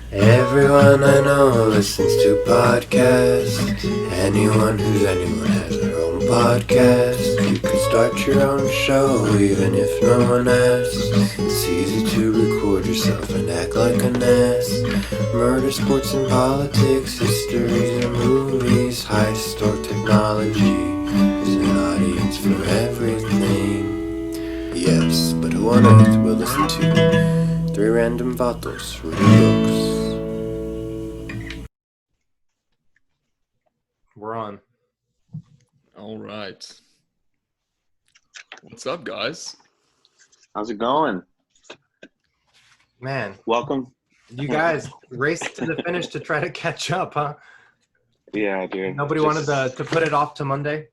Everyone I know listens to podcasts. Anyone who's anyone has their own podcast. You could start your own show even if no one asks. It's easy to record yourself and act like an ass. Murder, sports and politics, histories and movies, heist or technology. There's an audience for everything. Yes, but who on earth will listen to three random Vatos reading books? We're on. All right. What's up, guys? How's it going? Man, Welcome. you guys raced to the finish to try to catch up, huh? Yeah, dude. Nobody wanted to put it off to Monday?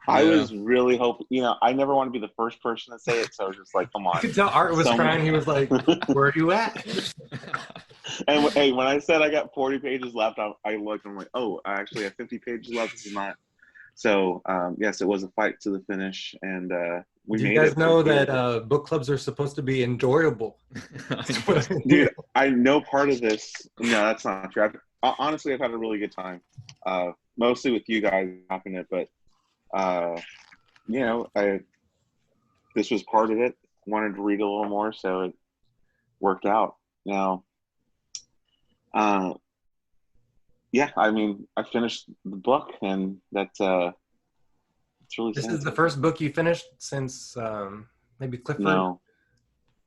I Yeah. was really hoping, I never want to be the first person to say it, so I was just like, come You on. could tell Art was crying. He was like, where are you at? And hey, when I said I got 40 pages left, I looked, I'm like, oh, I actually have 50 pages left. This is not. So, yes, it was a fight to the finish, and we Do made it. you guys know that book clubs are supposed to be enjoyable? Dude, I know part of this. No, that's not true. Honestly, I've had a really good time. Mostly with you guys talking it, but this was part of it. Wanted to read a little more, so it worked out. Now, I mean, I finished the book, and that's it's really. This sad. is the first book you finished since maybe Clifford? No.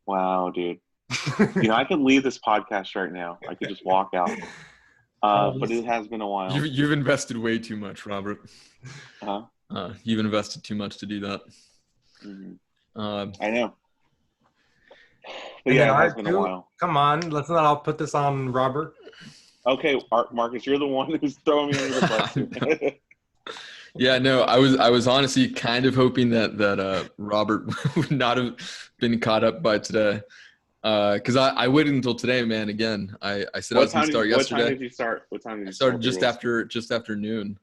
Wow, dude. I could leave this podcast right now. I could just walk out. But it has been a while. You've invested way too much, Robert. Huh? You've invested too much to do that. Mm-hmm. I know. But And yeah, then it has Art been a too? while. Come on, let's not all put this on Robert. Okay, Marcus, you're the one who's throwing me under the bus. Yeah, no, I was honestly kind of hoping that Robert would not have been caught up by today. Because I waited until today, man. Again, I said I was going to start yesterday. What time did you start? I started just after noon.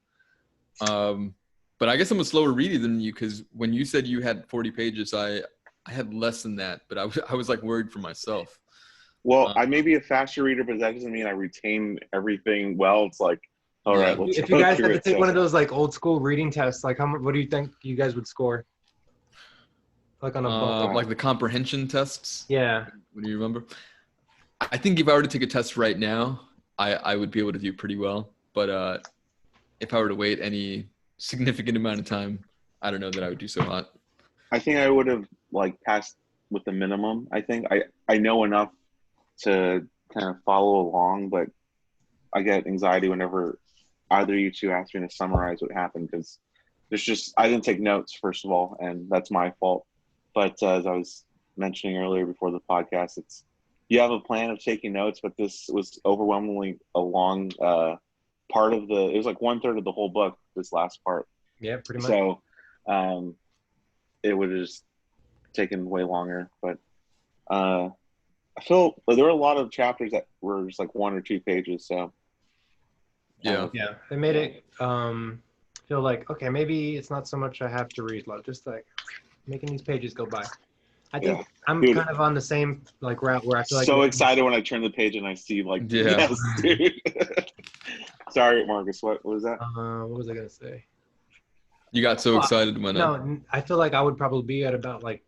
But I guess I'm a slower reader than you, because when you said you had 40 pages, I had less than that. But I was like worried for myself. Well, I may be a faster reader, but that doesn't mean I retain everything well. It's like, all right, let's If go you guys through had to it. take one of those like old school reading tests, like what do you think you guys would score? Like on a book? Like the comprehension tests. Yeah. What do you remember? I think if I were to take a test right now, I would be able to do pretty well. But if I were to wait any significant amount of time, I don't know that I would do so hot. I think I would have passed with the minimum. I think I know enough to kind of follow along, but I get anxiety whenever either you two ask me to summarize what happened, because I didn't take notes, first of all, and that's my fault. But as I was mentioning earlier before the podcast, you have a plan of taking notes, but this was overwhelmingly a long part of it was like 1/3 of the whole book, this last part. Yeah, pretty much. So it would have just taken way longer. But I feel there were a lot of chapters that were just like 1 or 2 pages. So Yeah. Yeah, they made it feel like, okay, maybe it's not so much I have to read, like just like making these pages go by. I think I'm Dude. kind of on the same like route where I feel like so excited when I turn the page and I see yes, dude. Sorry, Marcus. What was that? what was I gonna say? You got so excited when No, I feel like I would probably be at about like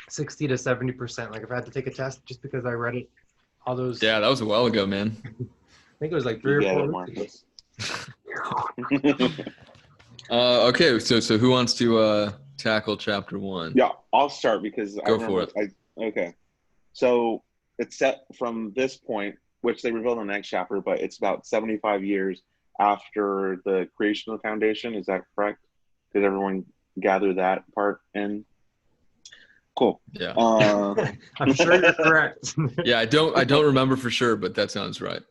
60 to 70%. Like if I had to take a test, just because I read it, all those. Yeah, that was a while ago, man. I think it was like 3 or 4 weeks ago. Okay, so who wants to tackle chapter 1? Yeah, I'll start because Go for it. Okay, so it's set from this point, which they reveal in the next chapter, but it's about 75 years after the creation of the Foundation. Is that correct? Did everyone gather that part in? Cool. Yeah. I'm sure you're correct. Yeah, I don't remember for sure, but that sounds right.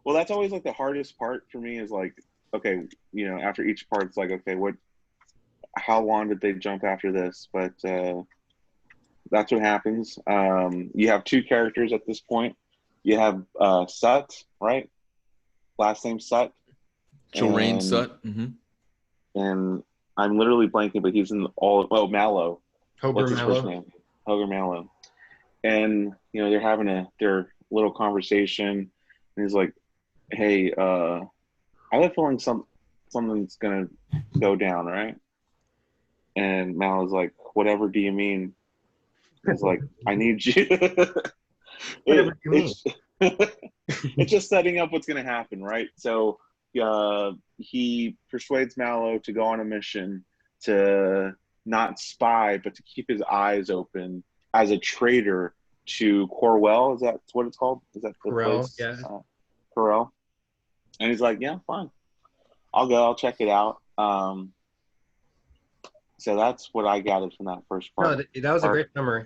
Well, that's always like the hardest part for me is like, okay, after each part, it's like, okay, how long did they jump after this? But that's what happens. You have 2 characters at this point. You have Sut, right? Last name Sut. Jorain Sut. Mm-hmm. And I'm literally blanking, but he's in Mallow. What's his first name? Hoger Mallow. And they're little conversation, and he's like, "Hey, I have a feeling something's gonna go down, right?" And Mallow's like, "Whatever do you mean?" He's like, "I need you." Whatever do you mean? It's just setting up what's gonna happen, right? So he persuades Mallow to go on a mission to not spy, but to keep his eyes open as a traitor to Corwell. Is that what it's called? Is that the Corel, place? yeah. Corel. And he's like, "Yeah, fine. I'll go. I'll check it out." So that's what I gathered from that first part. No, that was a great summary.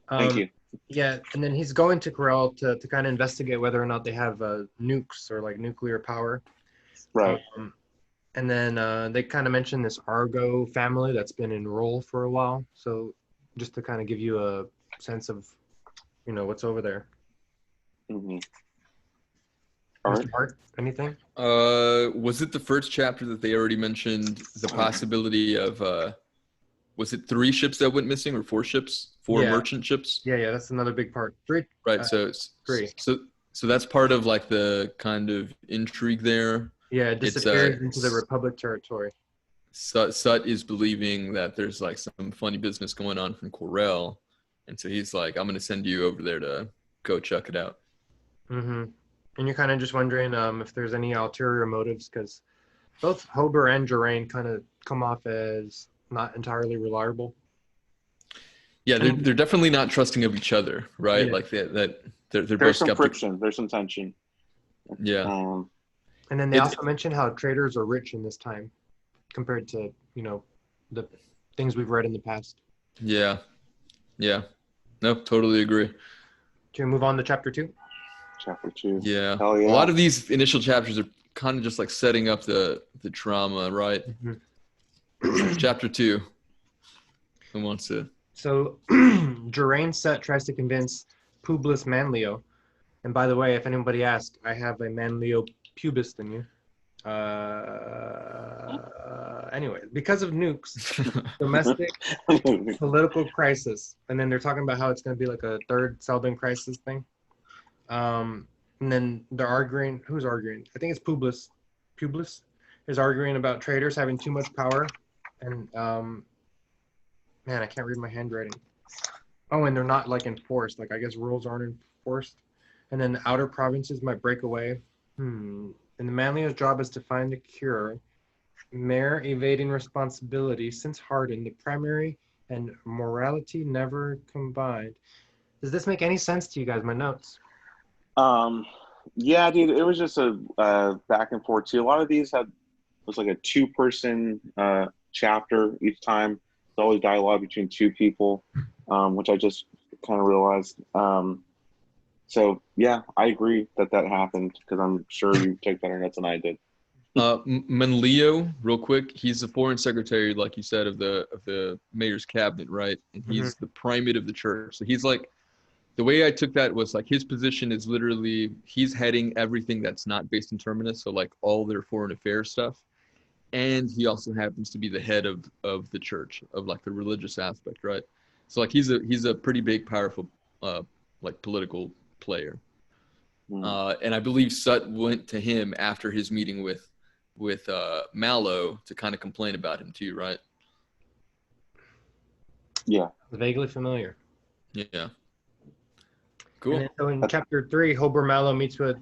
Thank you. Yeah, and then he's going to Corel to kind of investigate whether or not they have nukes or like nuclear power. Right. And then they kind of mentioned this Argo family that's been in role for a while. So just to kind of give you a sense of, what's over there. Mm-hmm. All right. Art, anything? Was it the first chapter that they already mentioned the possibility of was it 3 ships that went missing or 4 ships? 4 merchant ships? Yeah, that's another big part. 3. Right, so it's 3. So that's part of like the kind of intrigue there. Yeah, it disappears into the Republic territory. Sut is believing that there's like some funny business going on from Corel, and so he's like, "I'm gonna send you over there to go check it out." Mm-hmm. And you're kind of just wondering if there's any ulterior motives, because both Hober and Jerain kind of come off as not entirely reliable. Yeah, they're definitely not trusting of each other, right? Yeah. Like they're There's both some skeptical. friction. There's some tension. Yeah. And then they also mentioned how traders are rich in this time compared to, the things we've read in the past. Yeah. No, totally agree. Can we move on to chapter 2? Chapter 2. Yeah. Hell yeah. A lot of these initial chapters are kind of just like setting up the drama, right? Mm-hmm. Chapter 2. Who wants to? So Jerain Sut tries to convince Publius Manlio. And by the way, if anybody asks, I have a Manlio pubis in you. Anyway, because of nukes, domestic political crisis, and then they're talking about how it's going to be like a third Selbin crisis thing. And then they're arguing. Who's arguing? I think it's Publius. Publius is arguing about traders having too much power, and man, I can't read my handwriting. Oh, and they're not like enforced. Like I guess rules aren't enforced. And then the outer provinces might break away. And the Manlio's job is to find the cure. Mayor evading responsibility since hardened, the primary and morality never combined. Does this make any sense to you guys, my notes? Yeah, dude, it was just a back and forth too. A lot of these was like a 2-person chapter each time. It's always dialogue between 2 people, which I just kind of realized. So yeah, I agree that happened because I'm sure you took better notes than I did. Manlio, real quick, he's the foreign secretary, like you said, of the mayor's cabinet, right? And he's the primate of the church. So he's like, the way I took that was like his position is literally he's heading everything that's not based in Terminus, so like all their foreign affairs stuff, and he also happens to be the head of the church, of like the religious aspect, right? So like he's a pretty big, powerful like political player. And I believe Sut went to him after his meeting with Mallow to kind of complain about him too, right? Yeah. Vaguely familiar. Yeah. Cool. And then, so in chapter 3, Hober Mallow meets with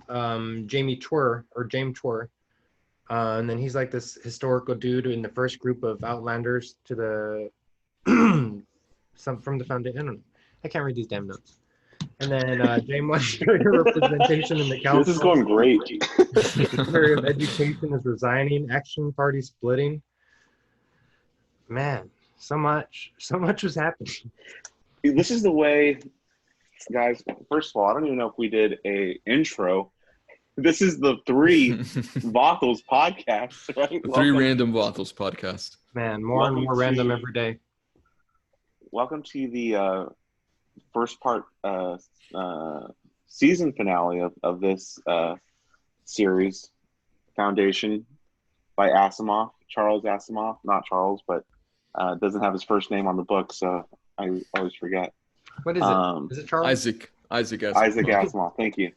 James Twr, and then he's like this historical dude in the first group of Outlanders to the from the foundation. I don't know. I can't read these damn notes. And then James wants greater representation in the council. This is going great. Secretary of Education is resigning. Action Party splitting. Man, so much was happening. This is the way, guys. First of all, I don't even know if we did a intro. This is the 3 Vatos podcasts, right? The 3 random Vatos podcast. Man, more and more random every day. Welcome to the first part season finale of this series, Foundation by Asimov, Charles Asimov. Not Charles, but doesn't have his first name on the book, so I always forget. What is it? Is it Charles? Isaac Asimov. Isaac Asimov. Thank you.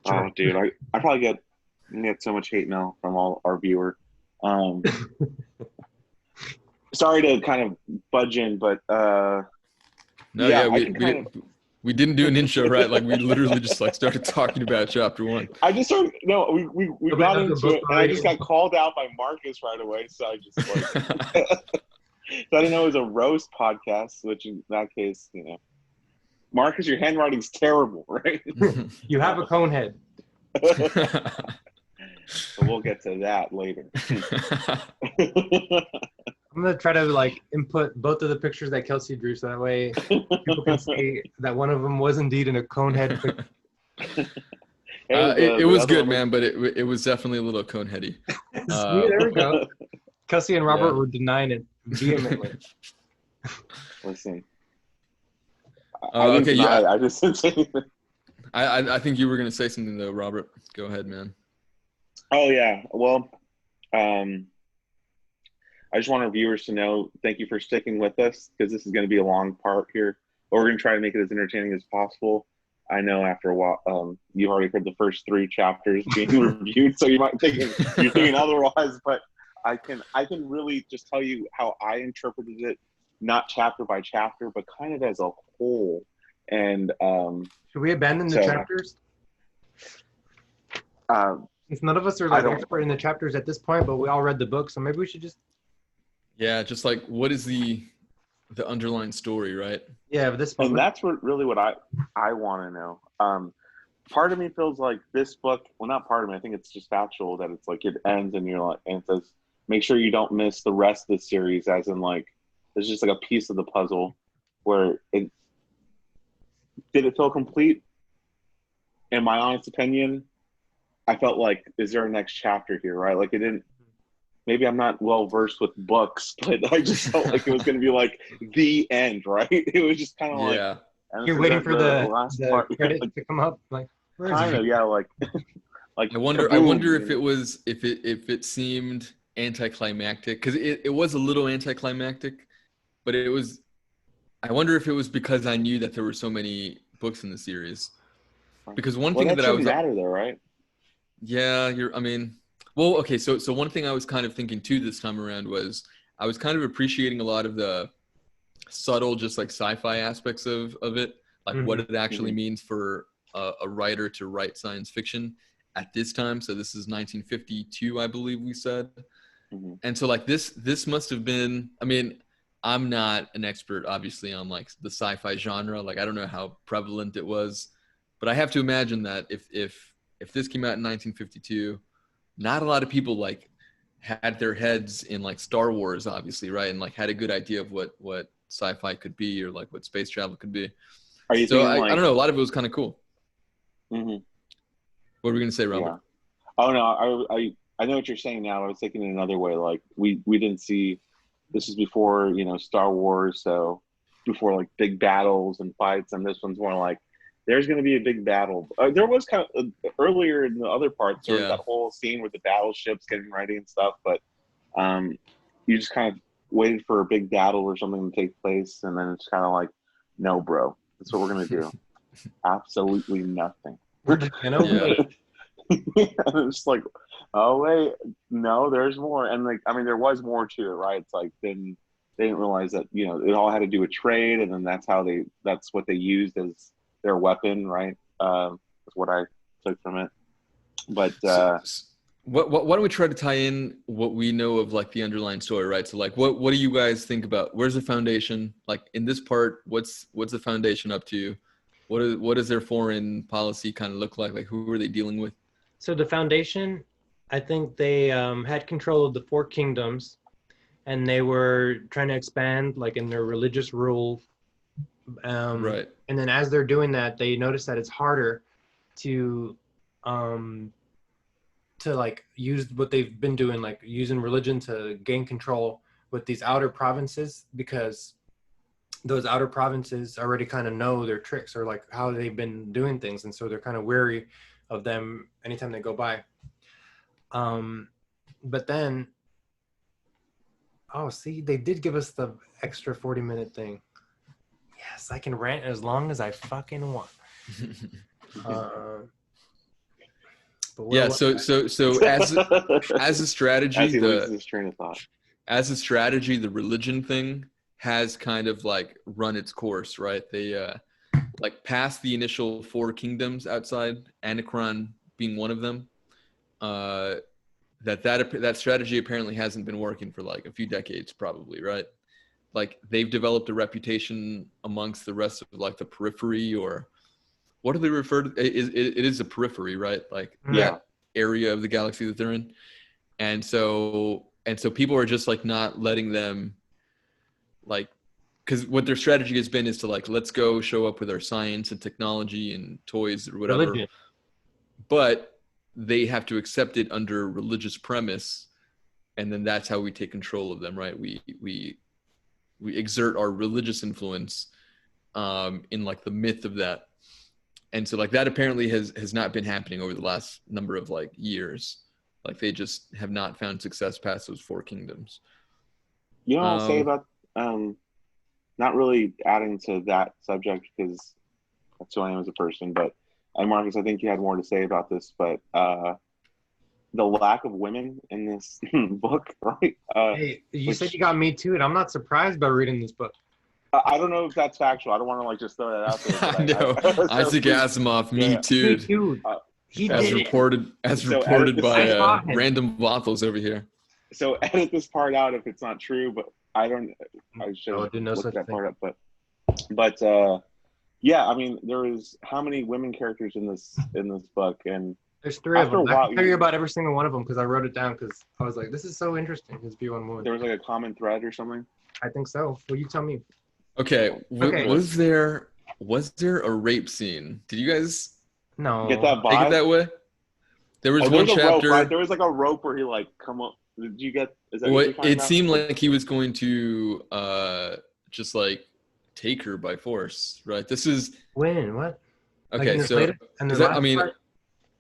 Oh, dude, I probably get so much hate mail from all our viewers. Sorry to kind of budge in, but we didn't do an intro, right? Like we literally just like started talking about chapter 1. I just started. No, we got into it, and I just got called out by Marcus right away. So I just like, so I didn't know it was a roast podcast. Which in that case, Marcus, your handwriting's terrible, right? You have a cone head. So we'll get to that later. I'm gonna try to like input both of the pictures that Kelsey drew, so that way people can see that one of them was indeed in a cone head picture. It was good, man, but it was definitely a little cone heady. There we go. Kelsey and Robert were denying it vehemently. Listen, okay, yeah. I just didn't say anything. I think you were gonna say something though, Robert. Go ahead, man. Oh yeah, well, I just want our viewers to know, thank you for sticking with us, because this is going to be a long part here. But we're going to try to make it as entertaining as possible. I know after a while, you've already heard the first 3 chapters being reviewed, so you might think you're thinking otherwise. But I can really just tell you how I interpreted it, not chapter by chapter, but kind of as a whole. And should we abandon the chapters? Since none of us are like expert in the chapters at this point, but we all read the book, so maybe we should just. Yeah, just like what is the underlying story, right? Yeah, but and that's really what I want to know. Part of me feels like this book. Well, not part of me. I think it's just factual that it's like it ends and you're like, and it says, make sure you don't miss the rest of the series. As in, like, there's just like a piece of the puzzle where it did it feel complete. In my honest opinion, I felt like, is there a next chapter here? Right? Like it didn't. Maybe I'm not well versed with books, but I just felt like it was going to be like the end, right? It was just kind of like you're waiting for the last part, credits to come up, like kind of, yeah, like I wonder if it was if it seemed anticlimactic, because it was a little anticlimactic, but it was. I wonder if it was because I knew that there were so many books in the series. Because one thing that I was matter though, right? Yeah, well, okay, so one thing I was kind of thinking too this time around was I was kind of appreciating a lot of the subtle, just like sci-fi aspects of it, like what it actually means for a writer to write science fiction at this time. So this is 1952, I believe we said. And so like this must have been, I'm not an expert obviously on like the sci-fi genre. Like I don't know how prevalent it was, but I have to imagine that if this came out in 1952, not a lot of people like had their heads in like Star Wars, obviously, right? And like had a good idea of what sci-fi could be or like what space travel could be. Are you so I don't know. A lot of it was kind of cool. What were we gonna say, Robert? Yeah. Oh no, I know what you're saying now. I was thinking in another way. Like we didn't see. This is before Star Wars, so before like big battles and fights, and this one's more like. There's going to be a big battle. There was kind of earlier in the other parts, there was that whole scene with the battleships getting ready and stuff. But you just kind of waited for a big battle or something to take place, and then it's kind of like, no, bro, that's what we're going to do. Absolutely nothing. It's like, oh wait, no, there's more, and like there was more to it, right? It's like then they didn't realize that it all had to do with trade, and then that's what they used as their weapon, right? That's what I took from it. But why don't we try to tie in what we know of like the underlying story, right? So like, what do you guys think about? Where's the foundation? Like in this part, what's the foundation up to? What does their foreign policy kind of look like? Like who are they dealing with? So the foundation, I think they had control of the 4 kingdoms, and they were trying to expand like in their religious rule. Right. And then as they're doing that, they notice that it's harder to like use what they've been doing, like using religion to gain control with these outer provinces, because those outer provinces already kind of know their tricks or like how they've been doing things, and so they're kind of wary of them anytime they go by. But then, see, they did give us the extra 40-minute thing. Yes, I can rant as long as I fucking want. But Yeah. So as a strategy, as he loses his train of thought. as a strategy, the religion thing has kind of like run its course, right? They like past the initial 4 kingdoms outside, Anachron being one of them. That strategy apparently hasn't been working for like a few decades, probably, right? Like they've developed a reputation amongst the rest of like the periphery, or what do they refer to? It is a periphery, right? Like that area of the galaxy that they're in, and so people are just like not letting them, like, because what their strategy has been is to like, let's go show up with our science and technology and toys or whatever, religion. But they have to accept it under religious premise, and then that's how we take control of them, right? We exert our religious influence in like the myth of that. And so like that apparently has not been happening over the last number of like years. Like they just have not found success past those 4 kingdoms. You know what I'll say about not really adding to that subject because that's who I am as a person, but Marcus, I think you had more to say about this, but the lack of women in this book, right? Hey, you said you got Me Too, and I'm not surprised by reading this book. I don't know if that's factual. I don't want to like just throw that out there. I know. Isaac Asimov, Me Too. He as did reported by random Vatos over here. So edit this part out if it's not true, but I should look that part up. But yeah, I mean, there is how many women characters in this book, and there's 3 of them. I can tell you about every single one of them because I wrote it down because I was like, this is so interesting. His view on women. There was like a common thread or something. I think so. Well, you tell me. Okay. Was there a rape scene? Did you guys get that vibe? Take it that way? There was one chapter. Rope, right? There was like a rope where he like come up. Did you get? Is that what it seemed like he was going to just like take her by force, right? This is when what? Okay, like so I mean, part?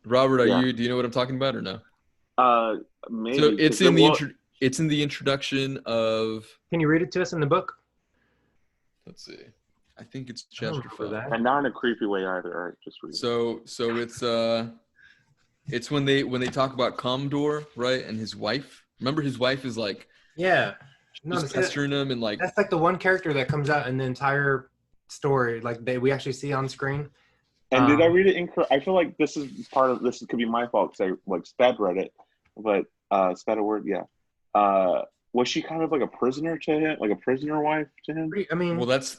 Robert, do you know what I'm talking about or no? Maybe. So it's in the introduction of. Can you read it to us in the book? Let's see. I think it's chapter 5. And not in a creepy way either. All right, just read it. So it's when they talk about Commodore, right, and his wife. Remember, his wife is like just pestering him and like. That's like the one character that comes out in the entire story, like we actually see on screen. And did I read it incorrect? I feel like this could be my fault because I like sped read it, but sped a word, yeah. Was she kind of like a prisoner to him, like a prisoner wife to him? I mean, well, that's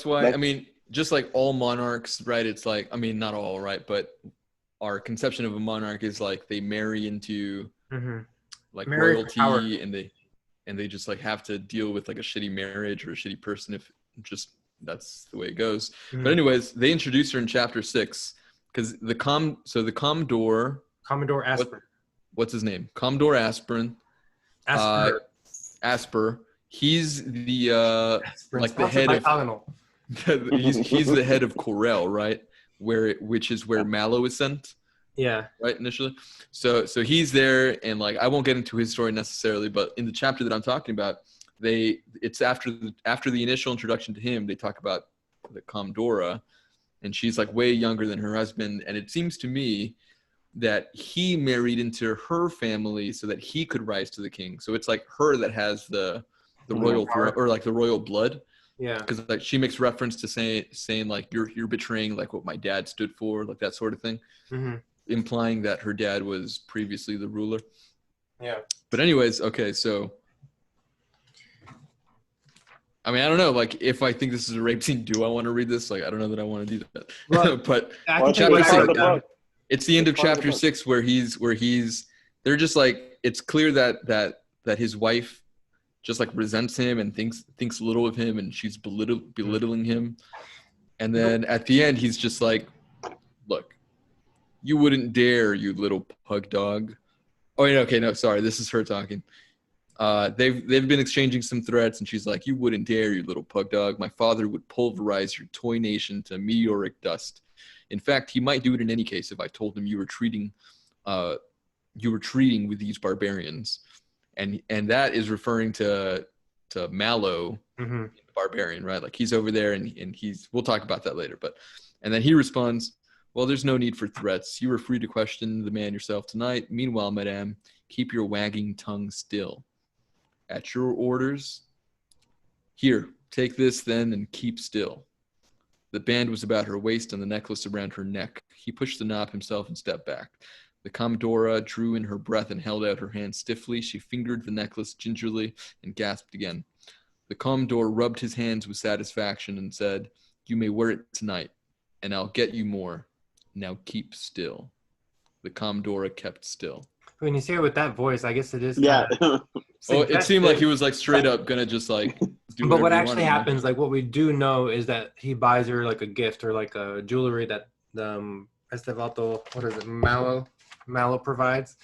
why. I mean, just like all monarchs, right? It's like, I mean, not all, right? But our conception of a monarch is like they marry into like royalty, and they just like have to deal with like a shitty marriage or a shitty person if just that's the way it goes. But anyways, they introduce her in chapter 6 because the Commodore Aspirin. What's his name? Commodore Aspirin. Asper. He's the like the head of. he's the head of Corel, right? Which is where Mallow is sent. Yeah. Right, initially. So he's there, and like I won't get into his story necessarily, but in the chapter that I'm talking about, it's after the initial introduction to him, they talk about the Commodora, and she's like way younger than her husband, and it seems to me that he married into her family so that he could rise to the king. So it's like her that has the royal or like the royal blood. Yeah. Because like she makes reference to saying like you're betraying like what my dad stood for, like that sort of thing, implying that her dad was previously the ruler. Yeah. But anyways, okay, so I mean, I don't know. Like, if I think this is a rape scene, do I want to read this? Like, I don't know that I want to do that. Well, but chapter 6, it's the end of chapter 6 where they're just like, it's clear that his wife just like resents him and thinks little of him, and she's belittling him. And then at the end, he's just like, look, you wouldn't dare, you little pug dog. Oh, yeah, okay, no, sorry, this is her talking. They've been exchanging some threats, and she's like, you wouldn't dare, you little pug dog. My father would pulverize your toy nation to meteoric dust. In fact, he might do it in any case if I told him you were treating with these barbarians. And that is referring to Mallow, the barbarian, right? Like he's over there and we'll talk about that later. And then he responds, well, there's no need for threats. You are free to question the man yourself tonight. Meanwhile, madame, keep your wagging tongue still. At your orders. Here, take this then and keep still. The band was about her waist and the necklace around her neck. He pushed the knob himself and stepped back. The Commodora drew in her breath and held out her hand stiffly. She fingered the necklace gingerly and gasped again. The Commodore rubbed his hands with satisfaction and said, you may wear it tonight, and I'll get you more. Now keep still. The Commodore kept still. When you say it with that voice, I guess it is. Yeah. Oh, it seemed like he was like straight up gonna just like do But what whatever he actually wanted. happens, like what we do know is that he buys her like a gift or like a jewelry that Vato, what is it, Mallow provides.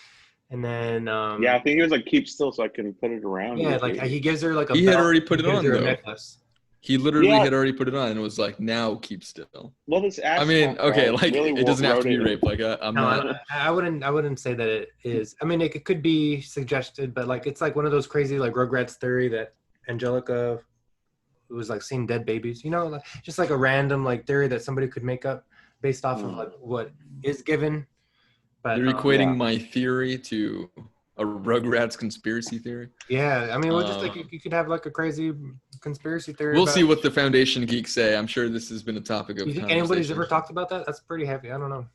And then Yeah, I think he was like, keep still so I can put it around. yeah, you. like he gives her like a He had belt, already put he it gives on, her a though. necklace. He literally Yeah. had already put it on and was like, now keep still. Well, this I mean, okay, like really it doesn't have to be wrote it. rape. Like I'm No, not. I wouldn't say that it is. I mean, it could be suggested, but like it's like one of those crazy like Rugrats theory that Angelica was like seeing dead babies. You know, like, just like a random like theory that somebody could make up based off of like what is given. But You're equating yeah. my theory to a Rugrats conspiracy theory. yeah, I mean, we're just like you could have like a crazy conspiracy theory. We'll about see what the Foundation geeks say. I'm sure this has been a topic of You think conversation. anybody's ever talked about that? That's pretty heavy. I don't know.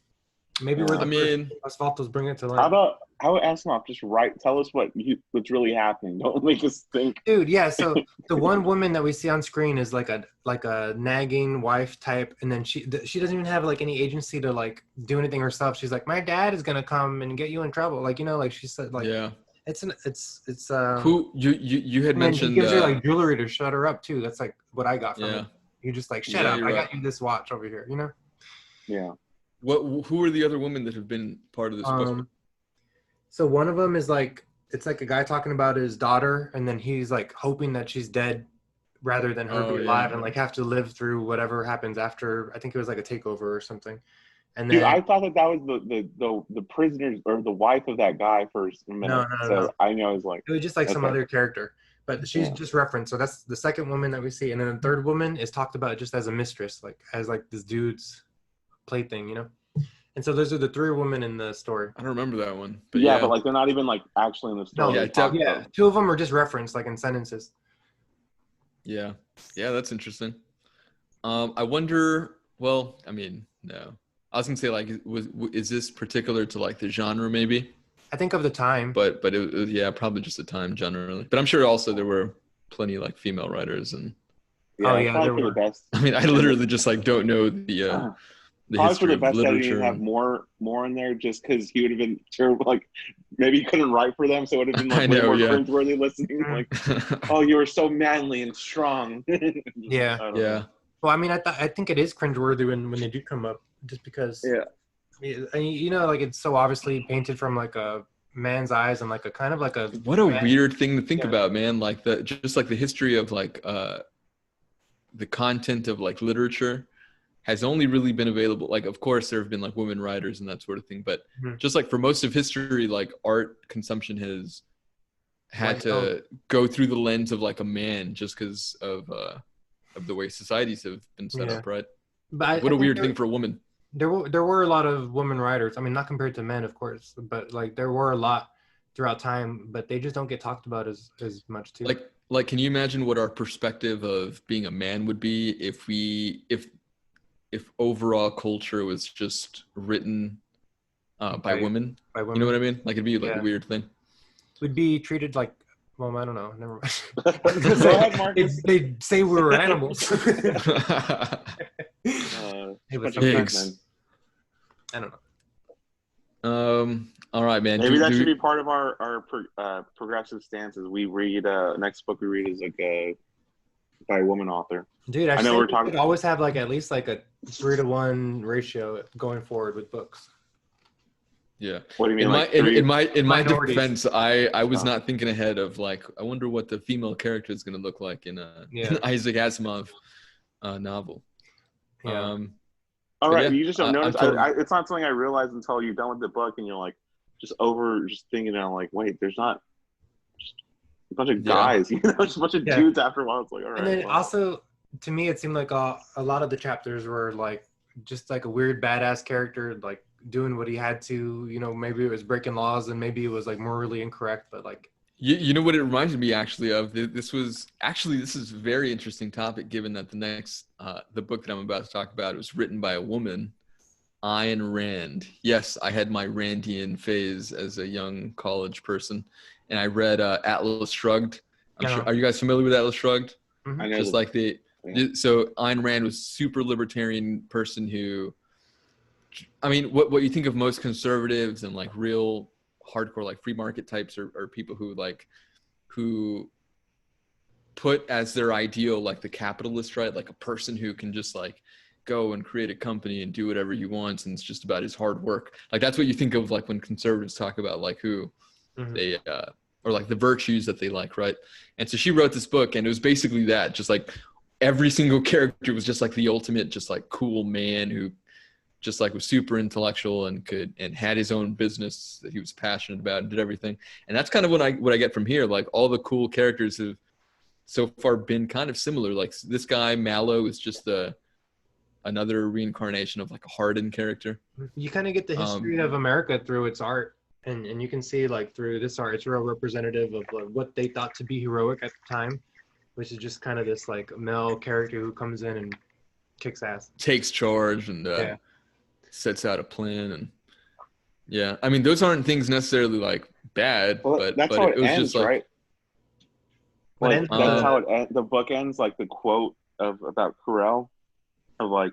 Maybe we're the I mean, first Vatos bring it to How light. about Asimov just tell us what's really happening. Don't make us think. Dude, yeah. So the one woman that we see on screen is like a nagging wife type, and then she doesn't even have like any agency to like do anything herself. She's like, my dad is gonna come and get you in trouble. Like, you know, like she said, like yeah. it's Who you had and then he mentioned? gives her like jewelry to shut her up too. That's like what I got from Yeah. it. You just like shut Yeah, up. you're I right. got you this watch over here. You know. Yeah. Who are the other women that have been part of this book? So one of them is like it's like a guy talking about his daughter, and then he's like hoping that she's dead rather than her Oh, be yeah. alive and like have to live through whatever happens after. I think it was like a takeover or something. And Dude, then I thought that was the prisoners or the wife of that guy for a minute. No. So I know it's like it was just like some Okay. other character, but she's Yeah. just referenced. So that's the second woman that we see, and then the third woman is talked about just as a mistress, like as like this dude's plaything, you know. And so those are the three women in the story. I don't remember that one. But yeah, yeah, but like they're not even like actually in the story. No, Yeah, They talk def- about Yeah, two of them are just referenced like in sentences. yeah, that's interesting. I wonder. Well, I mean, no. I was gonna say like, is this particular to like the genre maybe? I think of the time. But it was, yeah, probably just the time generally. But I'm sure also there were plenty like female writers, and Yeah, Oh, yeah, probably there for were. the best. I mean, I literally just like don't know the Probably for history the of best that he literature. didn't have more in there, just because he would have been terrible. Like maybe he couldn't write for them, so it would have been like I way know, more yeah. cringeworthy listening. Like, oh, you were so manly and strong. Yeah. I don't Yeah. know. Well, I mean, I think it is cringeworthy when they do come up, just because. Yeah. And you know, like it's so obviously painted from like a man's eyes and like a kind of like a. What a weird thing to think Yeah. about, man. Like just like the history of like the content of like literature has only really been available. Like, of course, there have been like women writers and that sort of thing, but Mhm. just like for most of history, like art consumption has had Like, to go through the lens of like a man, just because of the way societies have been set Yeah. up, right? But What a think weird thing for a woman. There were a lot of women writers. I mean, not compared to men, of course, but like there were a lot throughout time, but they just don't get talked about as much too. Like, can you imagine what our perspective of being a man would be if overall culture was just written by By women? by women, You know what I mean? Like, it'd be like Yeah. a weird thing. we'd be treated like. Well, I don't know. Never mind. Go ahead, Marcus. They'd say we were animals. Hey, but Bunch of Pigs. men. I don't know. All right, man. Maybe that should be part of our progressive stance. As we read next book we read is like by a woman author. Dude, I know think we're we talking- should always have like at least like a 3-to-1 ratio going forward with books. Yeah. What do you mean? In like my three? Minorities. defense, I was Oh. not thinking ahead of like, I wonder what the female character is going to look like in Yeah. an Isaac Asimov novel. Yeah. All right, yeah, you just don't I'm notice. totally- It's not something I realized until you're done with the book and you're like just thinking. And I'm like, wait, there's not just a bunch of Yeah. guys, you know, just a bunch of Yeah. dudes. After a while, it's like, all right. And then well. also, to me, it seemed like a lot of the chapters were like just like a weird badass character, like doing what he had to. You know, maybe it was breaking laws and maybe it was like morally incorrect, but like. You know what it reminded me actually of? This is a very interesting topic, given that the book that I'm about to talk about was written by a woman, Ayn Rand. Yes, I had my Randian phase as a young college person, and I read Atlas Shrugged. Are you guys familiar with Atlas Shrugged? Mm-hmm. I know Just like so Ayn Rand was a super libertarian person who, I mean, what you think of most conservatives and like real hardcore like free market types are people who put as their ideal like the capitalist, right? Like a person who can just like go and create a company and do whatever he wants, and it's just about his hard work. Like that's what you think of like when conservatives talk about like who they or like the virtues that they like, right? And so she wrote this book, and it was basically that, just like every single character was just like the ultimate just like cool man who just like was super intellectual and had his own business that he was passionate about and did everything. And that's kind of what I get from here. Like all the cool characters have so far been kind of similar. Like this guy Mallow is just another reincarnation of like a hardened character. You kind of get the history of America through its art, and you can see like through this art, it's real representative of like, what they thought to be heroic at the time, which is just kind of this like male character who comes in and kicks ass, takes charge, and sets out a plan. And yeah, I mean those aren't things necessarily like bad, but that's but how it was ends, just like right? Like that's how the book ends. Like the quote about Corel of like,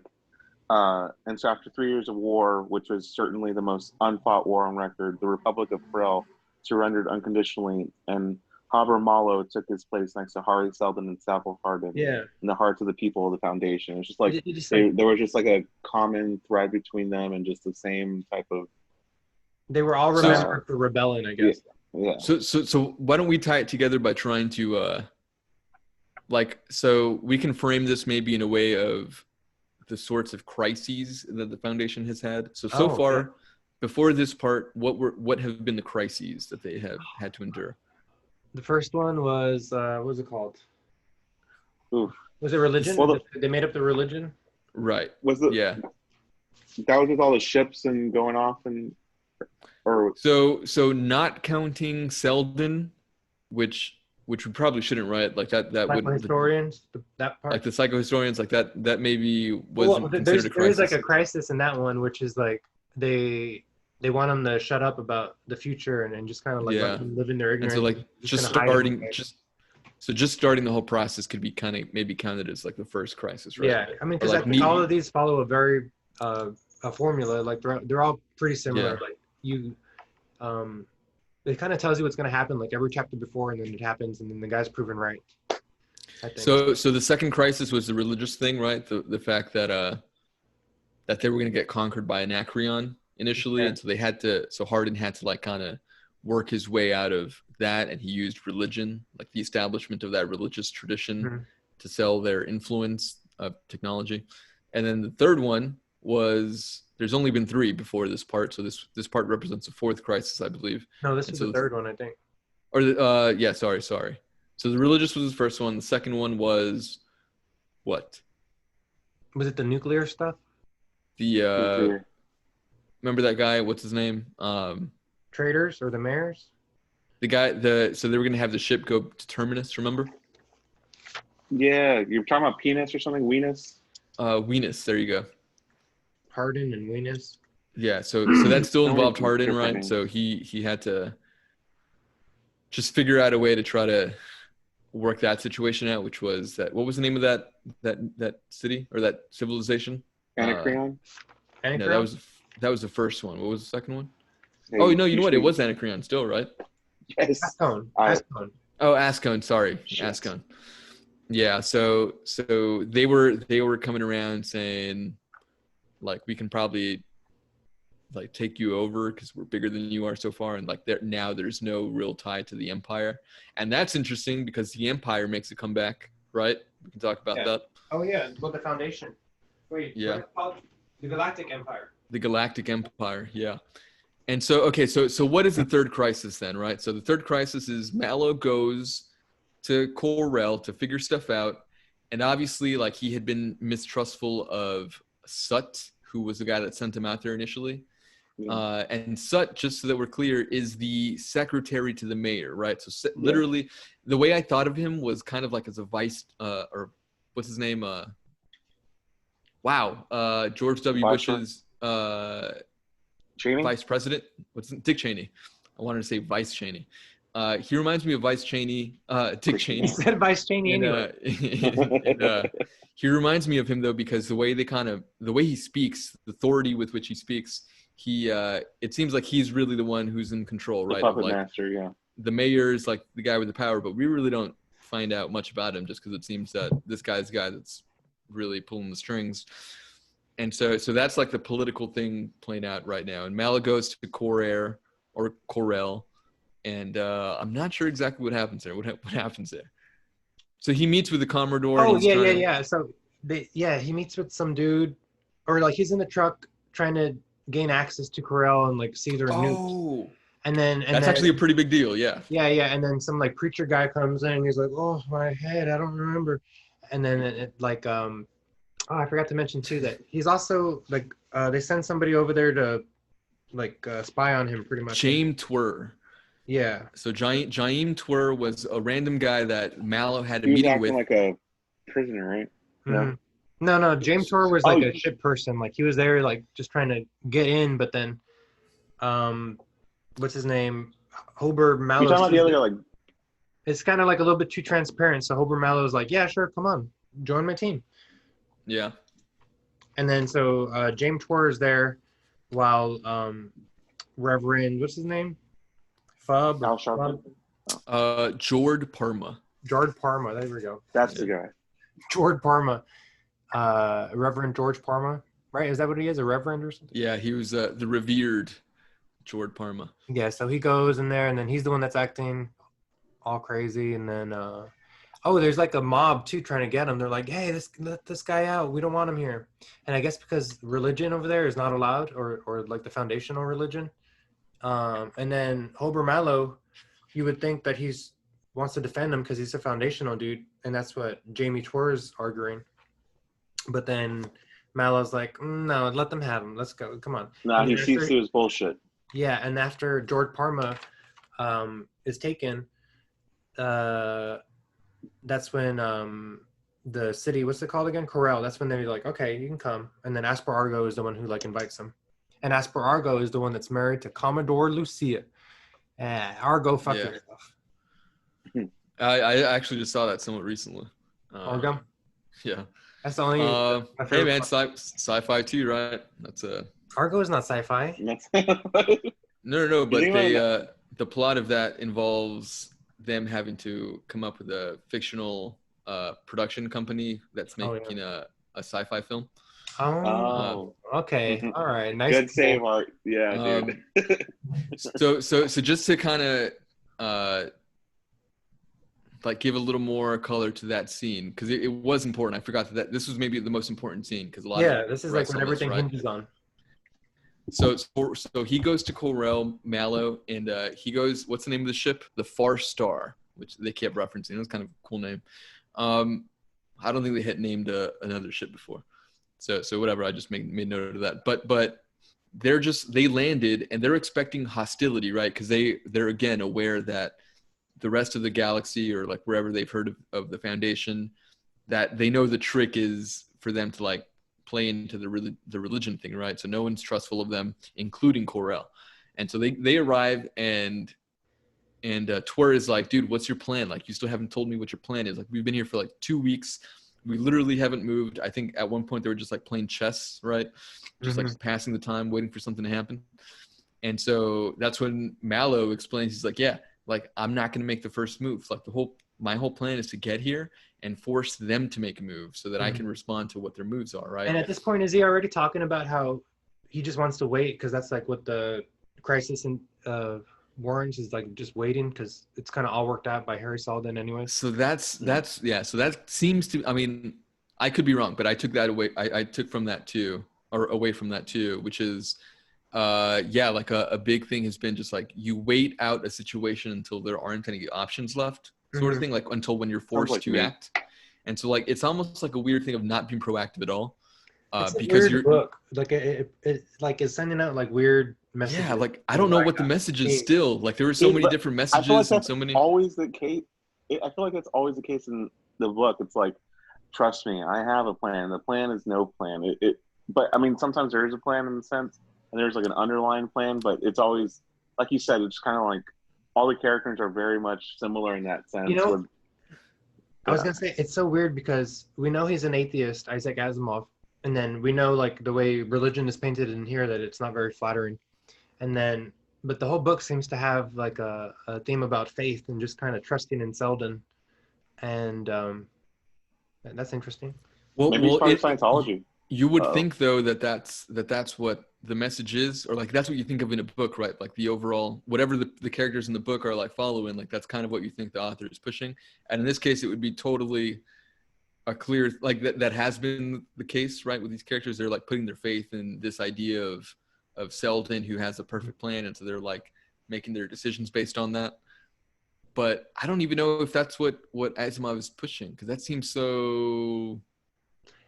and so after 3 years of war, which was certainly the most unfought war on record, the Republic of Corel surrendered unconditionally, and Haber Mallow took his place next to Hari Seldon and Stafford Hardin in the hearts of the people of the Foundation. It's just like there was just like a common thread between them, and just the same type of. They were all remembered for rebelling, I guess. Yeah. So why don't we tie it together by trying to so we can frame this maybe in a way of the sorts of crises that the Foundation has had. So far, before this part, what have been the crises that they have had to endure? The first one was what was it called? Oof. Was it religion? Well, they made up the religion. Right. That was with all the ships and going off so not counting Seldon, which we probably shouldn't, right? Like that would historians, that part, like the psychohistorians, like that maybe wasn't considered a crisis. There is like a crisis in that one, which is like they want them to shut up about the future and just kind of like let them live in their ignorance. And so like just starting the whole process could be kind of maybe counted as like the first crisis, right? Yeah, I mean, because like all of these follow a very a formula. Like they're all pretty similar. Like it kind of tells you what's going to happen like every chapter before, and then it happens, and then the guy's proven right. So the second crisis was the religious thing, right? The fact that they were going to get conquered by Anacreon initially, and so Hardin had to like kind of work his way out of that, and he used religion, like the establishment of that religious tradition, to sell their influence of technology. And then the third one was, there's only been 3 before this part, so this part represents the 4th crisis, I believe. No, this is the 3rd one, I think. Or sorry. So the religious was the first one. The second one was what? Was it the nuclear stuff? Remember that guy? What's his name? Traders or the mayors? The guy. So they were gonna have the ship go to Terminus. Remember? Yeah, you're talking about penis or something. Weenus. Weenus. There you go. Hardin and Weenus. Yeah. So that still involved Hardin, right? So he had to just figure out a way to try to work that situation out, which was that. What was the name of that city or that civilization? Anacreon. No, that was the first one. What was the second one? Oh no, you know what? It was Anacreon still, right? Yes. Ascone. Oh, Ascone. Sorry, Ascone. Yeah. So they were coming around saying, like, we can probably like take you over because we're bigger than you are so far, and like now there's no real tie to the Empire, and that's interesting because the Empire makes a comeback, right? We can talk about that. Oh yeah, well, the Foundation. Wait. Yeah. The Galactic Empire. The Galactic Empire, yeah. And so what is the third crisis then, right? So the third crisis is Mallow goes to Corel to figure stuff out, and obviously, like, he had been mistrustful of Sut, who was the guy that sent him out there initially. Yeah. And Sut, just so that we're clear, is the secretary to the mayor, right? So literally, the way I thought of him was kind of like as a vice, or what's his name? George W. Bush's Cheney? vice president. Dick Cheney? I wanted to say Vice Cheney. He reminds me of Vice Cheney, Dick Cheney. He said Vice Cheney anyway. He reminds me of him though, because the way he speaks, the authority with which he speaks, it seems like he's really the one who's in control, right? The puppet like, master, yeah. The mayor is like the guy with the power, but we really don't find out much about him, just because it seems that this guy's the guy that's really pulling the strings. And so that's like the political thing playing out right now. And Mallow goes to Corel, and I'm not sure exactly what happens there. What happens there? So he meets with the Commodore. Oh, yeah. So he meets with some dude, or like he's in the truck trying to gain access to Corel and like see their nukes. And then that's actually a pretty big deal, yeah. Yeah, and then some like preacher guy comes in and he's like, "Oh, my head, I don't remember." And then I forgot to mention too that he's also like they send somebody over there to like spy on him pretty much. James Twir. Yeah. So Jaim Twir was a random guy that Mallow had a He was meeting acting with. like a prisoner, right? Mm-hmm. No. James Twir was like a ship person. Like he was there like just trying to get in, but then what's his name? Hober Mallow. You're talking about the other guy, like, it's kind of like a little bit too transparent. So Hober Mallow was like, "Yeah, sure, come on, join my team." Yeah. And then so James Twir is there while Reverend, what's his name? Al Sharpton? Jord Parma. Jord Parma, there we go. That's the guy. Jord Parma. Reverend George Parma, right? Is that what he is, a reverend or something? Yeah, he was the revered Jord Parma. Yeah, so he goes in there, and then he's the one that's acting all crazy, and then there's like a mob too trying to get him. They're like, "Hey, let this guy out. We don't want him here." And I guess because religion over there is not allowed, or like the foundational religion. And then Hober Mallow, you would think that wants to defend him because he's a foundational dude, and that's what Jamie Twir is arguing. But then Mallow's like, "No, let them have him. Let's go. Come on." Nah, he sees through his bullshit. Yeah, and after George Parma is taken, that's when the city, what's it called again? Corel. That's when they're like, "Okay, you can come." And then Aspar Argo is the one who like invites him. And Aspar Argo is the one that's married to Commodore Lucia. Argo fucked herself. I actually just saw that somewhat recently. Argo? Yeah. That's the only. Hey man, sci-fi too, right? That's Argo is not sci-fi. No. But the plot of that involves them having to come up with a fictional production company that's making a sci-fi film. Oh, okay. All right. Nice. Good save, Art. Yeah, dude. so just to kind of like give a little more color to that scene, because it was important. I forgot that this was maybe the most important scene, because a lot of this is like what everything hinges on. So he goes to Corel, Mallow, and he goes, what's the name of the ship? The Far Star, which they kept referencing. It was kind of a cool name. I don't think they had named another ship before. So whatever, I just made note of that. But they landed and they're expecting hostility, right? Because they're again aware that the rest of the galaxy, or like wherever they've heard of the Foundation, that they know the trick is for them to like play into the religion thing, right? So no one's trustful of them, including Corel. And so they arrive, and Twir is like, "Dude, what's your plan? Like, you still haven't told me what your plan is. Like, we've been here for like 2 weeks. We literally haven't moved." I think at one point they were just like playing chess, right? Just like passing the time, waiting for something to happen. And so that's when Mallow explains, he's like, "Yeah, like I'm not going to make the first move. Like my whole plan is to get here and force them to make a move so that I can respond to what their moves are," right? And at this point, is he already talking about how he just wants to wait because that's like what the crisis in warrants is, like just waiting because it's kind of all worked out by Harry Salden anyway. So that's yeah. So that seems to, I mean, I could be wrong, but I took that away. I took from that too, or away from that too, which is like a big thing has been just like you wait out a situation until there aren't any options left, sort of thing, like until when you're forced to act. And so like it's almost like a weird thing of not being proactive at all. It's a because weird book. Like it like it's sending out like weird messages. yeah, like I don't know what the message is still. Like there were so many different I feel like messages and that's so many. always the case. I feel like that's always the case in the book. It's like, trust me, I have a plan. The plan is no plan. But I mean, sometimes there is a plan in the sense, and there's like an underlying plan. But it's always, like you said, it's kind of like all the characters are very much similar in that sense. You know, with, I was gonna say it's so weird because we know he's an atheist, Isaac Asimov, and then we know like the way religion is painted in here that it's not very flattering, and then but the whole book seems to have like a theme about faith and just kind of trusting in Selden, and that's interesting. maybe it's part of Scientology. You would think though that's what the message is, or like that's what you think of in a book, right? Like the overall, whatever the characters in the book are like following, like that's kind of what you think the author is pushing. And in this case, it would be totally a clear, like that has been the case, right? With these characters, they're like putting their faith in this idea of Selden, who has a perfect plan, and so they're like making their decisions based on that. But I don't even know if that's what Asimov is pushing, because that seems so.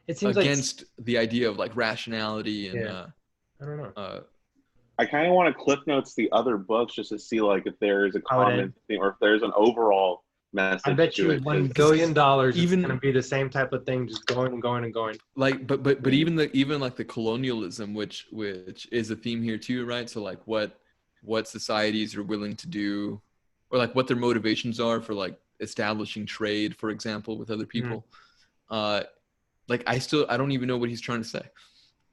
It seems against the idea of like rationality and I don't know. I kind of want to cliff notes the other books just to see like if there is a common thing or if there's an overall message. I bet you $1 billion even going to be the same type of thing, just going and going and going. Like, but even like the colonialism, which is a theme here too, right? So like what societies are willing to do, or like what their motivations are for like establishing trade, for example, with other people. Like I don't even know what he's trying to say.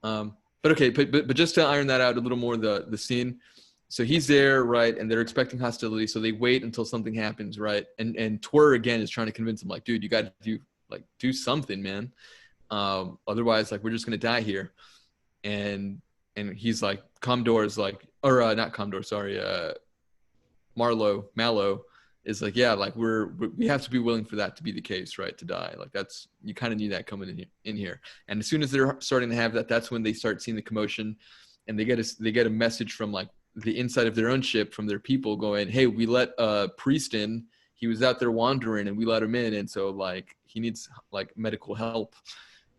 But okay, but just to iron that out a little more, the scene. So he's there, right? And they're expecting hostility. So they wait until something happens, right? And Twir again is trying to convince him, like, dude, you got to do something, man. Otherwise, like, we're just gonna die here. And he's like, Commodore is like, or not Commodore, sorry, Mallow is like, yeah, like we have to be willing for that to be the case, right? To die, like that's, you kind of need that coming in here. And as soon as they're starting to have that, that's when they start seeing the commotion, and they get a message from like the inside of their own ship from their people going, hey, we let a priest in. He was out there wandering, and we let him in, and so like he needs like medical help.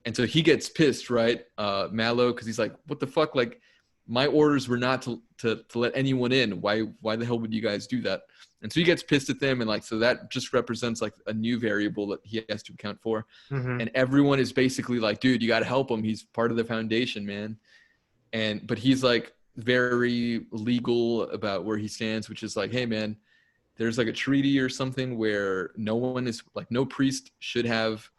And so he gets pissed, right, Mallow, because he's like, what the fuck, like my orders were not to let anyone in. Why the hell would you guys do that? And so he gets pissed at them, and like, so that just represents like a new variable that he has to account for. Mm-hmm. And everyone is basically like, dude, you got to help him. He's part of the Foundation, man. But he's like very legal about where he stands, which is like, hey man, there's like a treaty or something where no one is like, no priest should have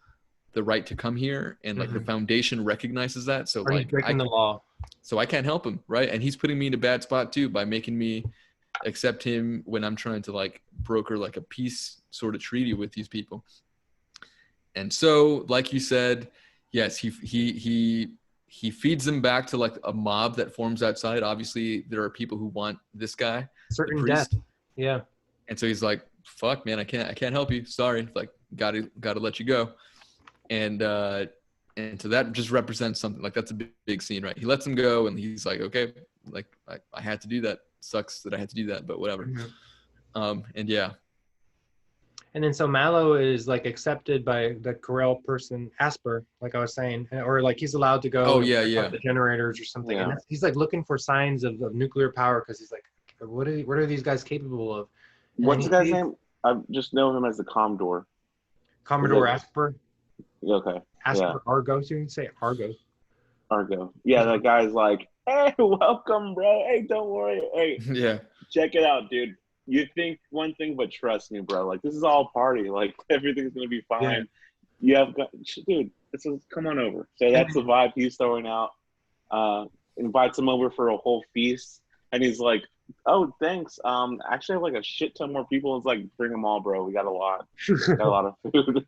the right to come here. And like the Foundation recognizes that. So like breaking the law. So I can't help him, right? And he's putting me in a bad spot too by making me accept him when I'm trying to like broker like a peace sort of treaty with these people. And so, like you said, yes, he feeds them back to like a mob that forms outside. Obviously, there are people who want this guy, certain death. Yeah. And so he's like, "Fuck, man, I can't help you. Sorry, like, gotta let you go." And so that just represents something like that's a big scene, right? He lets him go, and he's like, "Okay, like I had to do that. Sucks that I had to do that, but whatever." And yeah. And then so Mallow is like accepted by the Corel person, Asper, like I was saying, or like he's allowed to go. Oh yeah. The generators or something. Yeah. And he's like looking for signs of nuclear power because he's like, what are these guys capable of? And what's the guy's name? I just know him as the Commodore. Commodore Asper. Okay. Asper, yeah. Argo. So you can say Argo. Argo. Yeah, that guy's like, hey, welcome, bro. Hey, don't worry. Hey, yeah. Check it out, dude. You think one thing, but trust me, bro. Like, this is all party. Like, everything's gonna be fine. Yeah. Dude. Come on over. So that's the vibe he's throwing out. Invites him over for a whole feast, and he's like, "Oh, thanks. Actually, I have like a shit ton more people." It's like, "Bring them all, bro. We got a lot. Got a lot of food."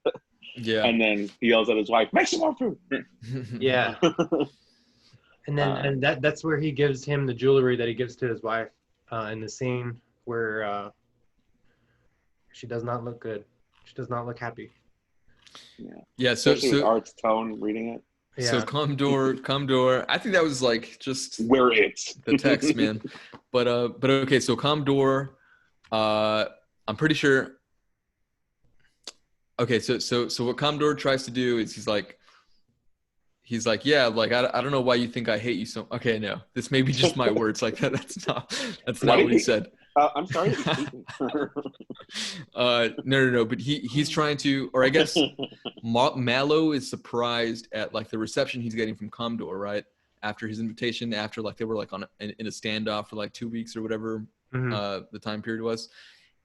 Yeah. And then he yells at his wife, "Make some more food." Yeah. And then and that's where he gives him the jewelry that he gives to his wife in the scene where she does not look good. She does not look happy. Yeah. So Art's tone reading it. Yeah. So Commodore. I think that was like just where it's the text, man. But okay. So Commodore, I'm pretty sure. Okay. So what Commodore tries to do is he's like, he's like, yeah, like I don't know why you think I hate you so. Okay, no, this may be just my words. Like that's not what he said. I'm sorry that you hate me. No. But he's trying to, or I guess Mallow is surprised at like the reception he's getting from Commodore, right? After his invitation, after like they were like in a standoff for like 2 weeks or whatever the time period was.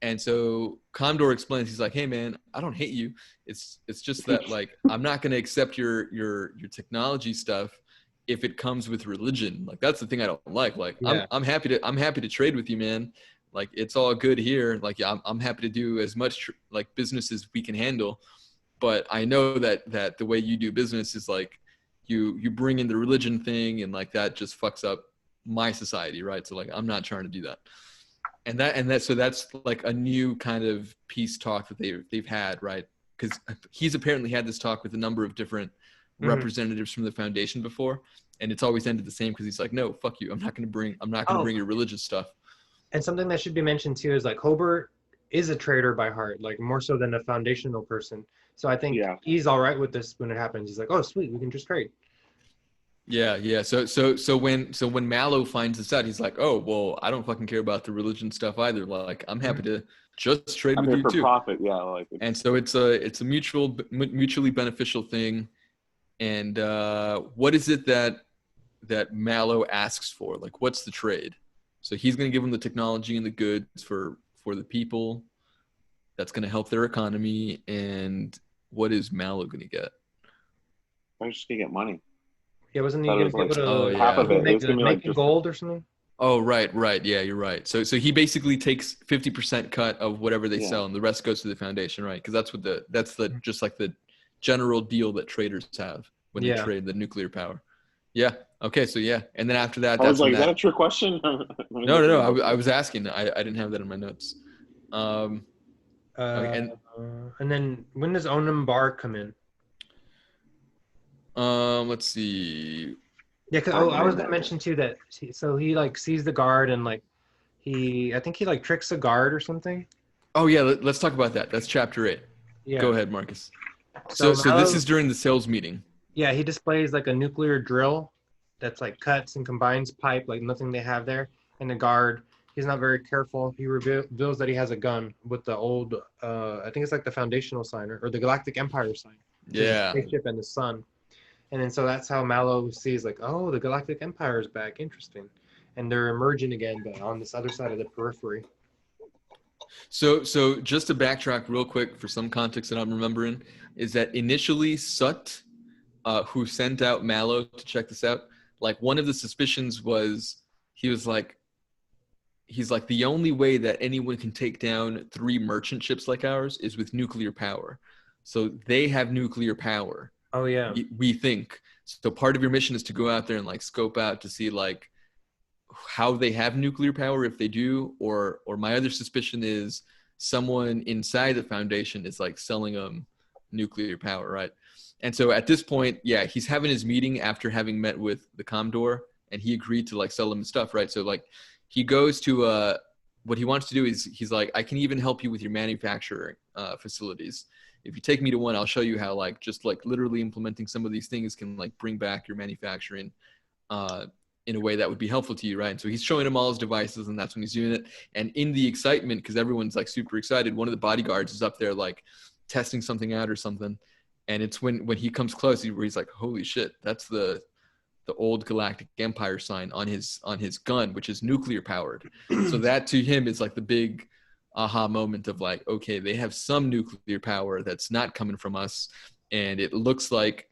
And so Commodore explains, he's like, hey man, I don't hate you. It's just that like I'm not gonna accept your technology stuff if it comes with religion. Like that's the thing I don't like. Like yeah. I'm happy to trade with you, man. Like it's all good here. Like yeah, I'm happy to do as much like business as we can handle. But I know that the way you do business is like you bring in the religion thing, and like that just fucks up my society, right? So like I'm not trying to do that. And so that's like a new kind of peace talk that they've had, right? Because he's apparently had this talk with a number of different representatives from the foundation before, and it's always ended the same because he's like, no, fuck you, I'm not gonna bring your religious stuff. And something that should be mentioned too is like Hobart is a trader by heart, like more so than a foundational person. So I think he's all right with this when it happens. He's like, oh sweet, we can just trade. Yeah. So when Mallow finds this out, he's like, oh well, I don't fucking care about the religion stuff either. Like I'm happy to just trade with you too. Profit, yeah. Like and so it's a mutually beneficial thing. And what is it that Mallow asks for? Like what's the trade? So he's going to give them the technology and the goods for the people. That's going to help their economy. And what is Mallow going to get? I'm just going to get money. Yeah, wasn't he going to get half of it? It was making gold or something? Oh, right. Yeah, you're right. So he basically takes 50% cut of whatever they sell, and the rest goes to the foundation, right? Because that's just like the general deal that traders have when they trade the nuclear power. Yeah. Okay. So yeah, and then after that, I was like, is that a trick question? No. I was asking. I didn't have that in my notes. And then when does Onum Bar come in? Let's see. Yeah, I was gonna mention too that he like sees the guard and like I think he like tricks the guard or something. Oh yeah, let's talk about that. That's chapter 8. Yeah. Go ahead, Marcus. So this is during the sales meeting. Yeah, he displays like a nuclear drill that's like cuts and combines pipe like nothing they have there. And the guard, he's not very careful. He reveals that he has a gun with the old, I think it's like the foundational sign or the Galactic Empire sign. Yeah. The spaceship and the sun. And then so that's how Mallow sees like, oh, the Galactic Empire is back. Interesting. And they're emerging again, but on this other side of the periphery. So just to backtrack real quick for some context that I'm remembering, is that initially Sut, who sent out Mallow to check this out, like one of the suspicions was he's like the only way that anyone can take down 3 merchant ships like ours is with nuclear power. So they have nuclear power. Oh yeah. We think. So part of your mission is to go out there and like scope out to see like how they have nuclear power if they do, or my other suspicion is someone inside the foundation is like selling them nuclear power, right? And so at this point, yeah, he's having his meeting after having met with the Commodore, and he agreed to like sell them stuff, right? So like he goes to what he wants to do is he's like, I can even help you with your manufacturing facilities. If you take me to one, I'll show you how like just like literally implementing some of these things can like bring back your manufacturing in a way that would be helpful to you, right? And so he's showing him all his devices, and that's when he's doing it. And in the excitement, because everyone's like super excited, one of the bodyguards is up there like testing something out or something. And it's when he comes close, where he's like, holy shit, that's the old Galactic Empire sign on his gun, which is nuclear powered. So that to him is like the big aha moment of like, okay, they have some nuclear power that's not coming from us. And it looks like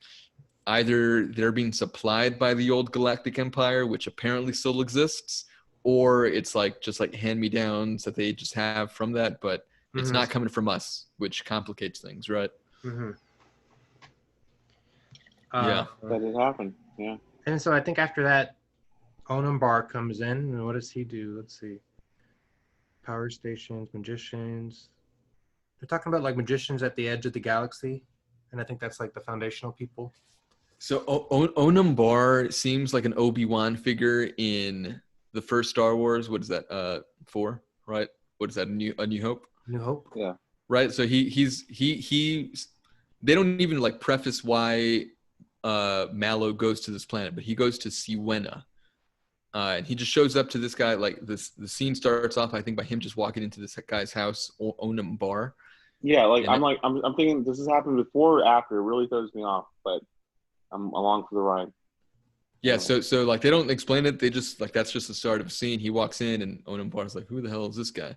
either they're being supplied by the old Galactic Empire, which apparently still exists, or it's like just like hand-me-downs that they just have from that, but it's not coming from us, which complicates things, right? Mm-hmm. Yeah. That did happen, yeah. And so I think after that, Onum Bar comes in, and what does he do? Let's see. Power stations, magicians. They're talking about like magicians at the edge of the galaxy, and I think that's like the foundational people. So Onum Bar seems like an Obi-Wan figure in the first Star Wars. What is that? 4, right? What is that? A New Hope? New Hope. Yeah. Right. So he's they don't even like preface why Mallow goes to this planet, but he goes to Siwenna. And he just shows up to this guy. Like the scene starts off, I think, by him just walking into this guy's house, Onum Bar. Yeah, like And I'm thinking this has happened before or after. It really throws me off, but I'm along for the ride. Yeah, so like they don't explain it. They just like that's just the start of a scene. He walks in and Onum Bar's like, who the hell is this guy?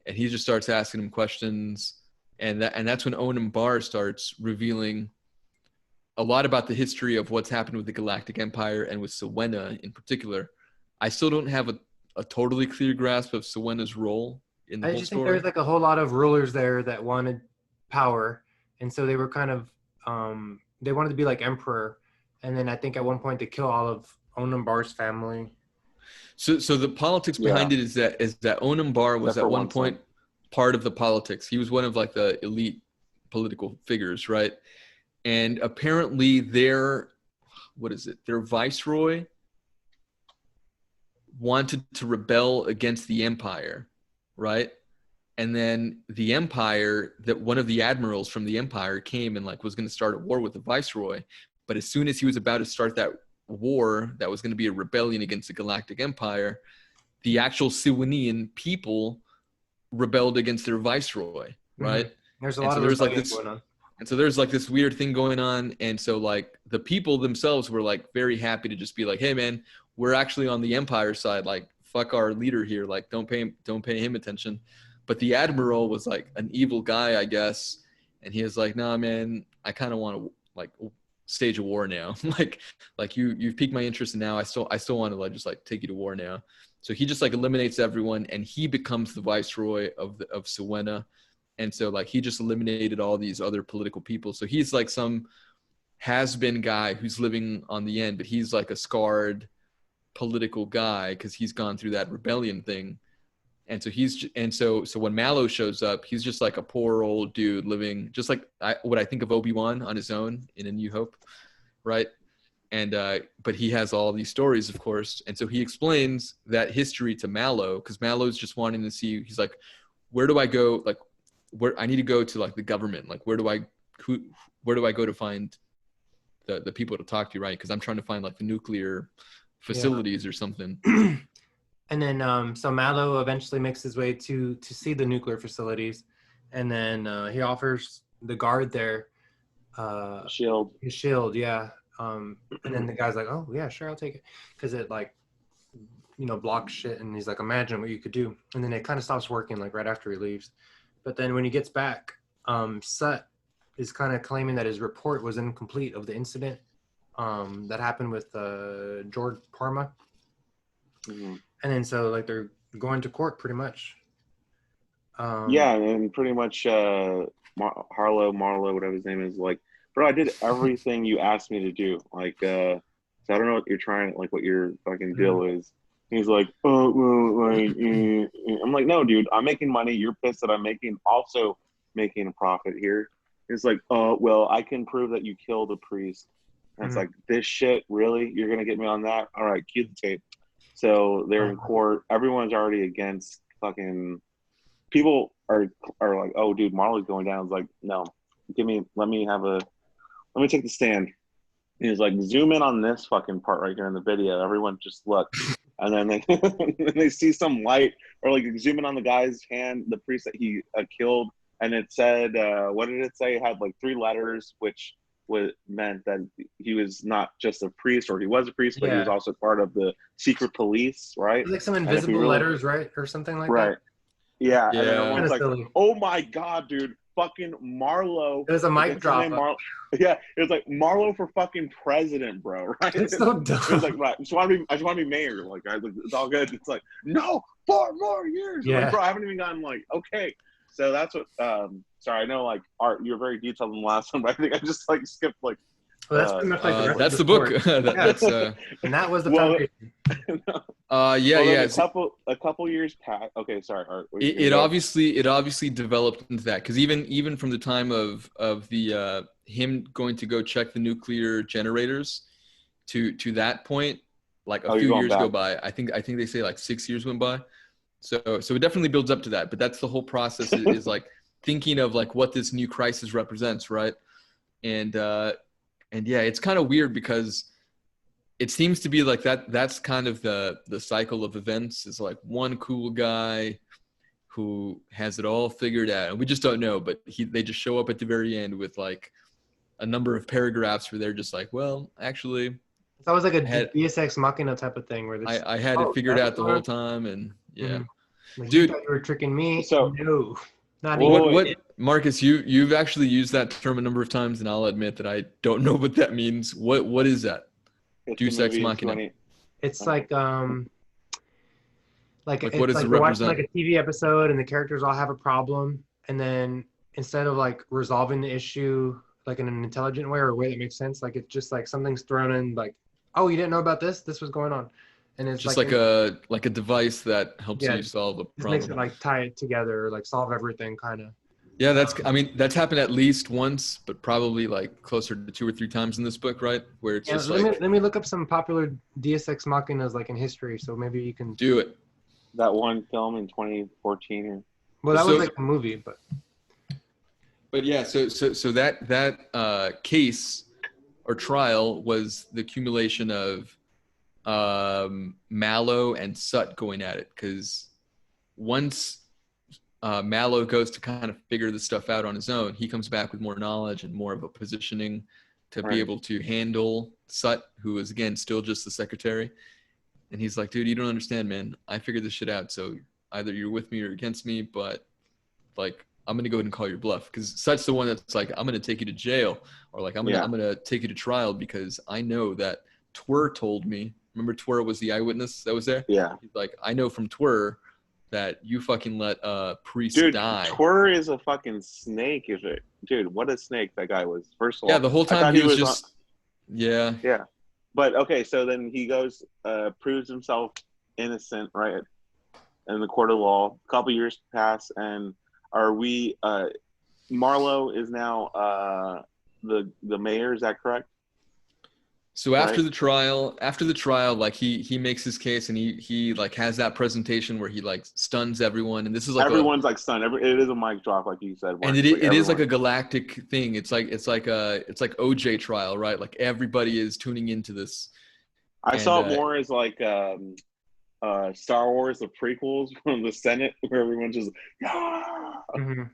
And he just starts asking him questions, and that's when Onum Bar starts revealing a lot about the history of what's happened with the Galactic Empire and with Siwenna in particular. I still don't have a totally clear grasp of Siwenna's role in the I whole just think story. there's like a whole lot of rulers there that wanted power, and so they were kind of they wanted to be like emperor, and then I think at one point they kill all of Onum Bar's family. So the politics behind it is that Onum Bar was at one point part of the politics. He was one of like the elite political figures, right? And apparently their viceroy wanted to rebel against the empire, right? And then the empire, that one of the admirals from the empire came and like was going to start a war with the viceroy. But as soon as he was about to start that war, that was going to be a rebellion against the Galactic Empire, the actual Siwanian people rebelled against their viceroy, right? There's a lot of rebellion going on. And so there's like this weird thing going on. And so like the people themselves were like very happy to just be like, hey man, we're actually on the empire side. Like fuck our leader here. Like don't pay him attention. But the admiral was like an evil guy, I guess. And he was like, nah, man, I kind of want to like stage a war now. like you've piqued my interest now. I still want to like just like take you to war now. So he just like eliminates everyone and he becomes the viceroy of Siwenna. And so like he just eliminated all these other political people. So he's like some has-been guy who's living on the end, but he's like a scarred political guy because he's gone through that rebellion thing. And so so when Mallow shows up, he's just like a poor old dude living just like what I think of Obi-Wan on his own in A New Hope, right? And but he has all these stories, of course. And so he explains that history to Mallow because Mallow's just wanting to see. He's like, where do I go? Like, where I need to go to like the government. Like, where do I go to find the people to talk to, right? Because I'm trying to find like the nuclear facilities or something. And then so Mallow eventually makes his way to see the nuclear facilities, and then he offers the guard there his shield, yeah. And then the guy's like, oh yeah, sure, I'll take it, because it like blocks shit, and he's like, imagine what you could do. And then it kind of stops working like right after he leaves. But then when he gets back, Sut is kind of claiming that his report was incomplete of the incident that happened with George Parma. Mm-hmm. And then so like they're going to court pretty much. Yeah, and pretty much Marlowe, whatever his name is, like, bro, I did everything you asked me to do. Like, so I don't know what you're trying, like, what your fucking deal is. He's like, oh, well, like, I'm like, no, dude, I'm making money. You're pissed that I'm also making a profit here. It's like, oh, well, I can prove that you killed a priest. And it's like, this shit, really? You're going to get me on that? All right, cue the tape. So they're in court. Everyone's already against fucking people are like, oh, dude, Marley's going down. It's like, no, let me take the stand. And he's like, zoom in on this fucking part right here in the video. Everyone just look. And then they see some light, or like zoom in on the guy's hand, the priest that he killed. And it said, what did it say? It had like 3 letters, which meant that he was not just a priest, or he was a priest, but he was also part of the secret police, right? Like some invisible letters, right? Or something like that. Right. Yeah. Yeah. And then everyone's like, silly. oh my God, dude. Fucking Marlowe. It was a mic drop. Yeah, it was like Marlowe for fucking president, bro. Right? It's so dumb. It was like, right, I just want to be mayor. Like, it's all good. It's like, no, 4 more years. Yeah. Like, bro, I haven't even gotten like, okay. So that's what. Sorry, I know like Art, you're very detailed in the last one, but I think I just like skipped like. Well, that's pretty much like the rest that's of the book. That's and that was the foundation. A couple years past. Okay, sorry, Art. It obviously developed into that, because even from the time of the him going to go check the nuclear generators to that point, like a few years go by. I think they say like 6 years went by. So it definitely builds up to that. But that's the whole process is like thinking of like what this new crisis represents, right? And And yeah, it's kind of weird because it seems to be like that's kind of the cycle of events, is like one cool guy who has it all figured out, and we just don't know, but they just show up at the very end with like a number of paragraphs where they're just like, well, actually, It's always like a Deus Ex Machina type of thing where I had it figured out the whole time, and yeah. Like, Dude, you thought you were tricking me. So- no, not What even. Marcus, you've actually used that term a number of times, and I'll admit that I don't know what that means. What is that? It's Deus a Ex movie in Machina. 20 It's like Like, it's what does like it you're watching represent? like a TV episode and the characters all have a problem, and then instead of like resolving the issue like in an intelligent way or a way that makes sense, like it's just like something's thrown in, like, oh, you didn't know about this? This was going on, and it's Just like like a device that helps Yeah, you solve a just makes problem. it like tie it together, or like solve everything, kind of. Yeah, that's happened at least once, but probably like closer to 2 or 3 times in this book, right? Where it's Yeah, just let me look up some popular Deus Ex Machinas like in history, so maybe you can. do it. that one film in 2014. Well, that So- was like a movie, but But yeah, so that case or trial was the accumulation of Mallow and Sut going at it, because once Mallow goes to kind of figure this stuff out on his own, he comes back with more knowledge and more of a positioning to Right. be able to handle Sut, who is again still just the secretary. And he's like, dude, you don't understand, man. I figured this shit out. So either you're with me or against me, but like, I'm gonna go ahead and call your bluff, because Sut's the one that's like, I'm gonna take you to jail, or like I'm gonna take you to trial because I know that Twir told me. Remember, Twir was the eyewitness that was there. Yeah. He's like, I know from Twir that you fucking let Priest Dude, die. Twir is a fucking snake, is it? Dude, what a snake that guy was. First of all, Yeah, the whole I thought time he was just yeah. Yeah. But okay, so then he goes, proves himself innocent, right? In the court of law. A couple years pass, and are we? Marlowe is now the mayor. Is that correct? So after Right. the trial, like he makes his case, and he like has that presentation where he like stuns everyone, and this is like Everyone's like stunned. It is a mic drop, like you said. and Mark. it Like, is like a everyone. galactic thing. It's like OJ trial, right? Like everybody is tuning into this. I saw and, it more as like Star Wars, the prequels from the Senate, where everyone's just mhm.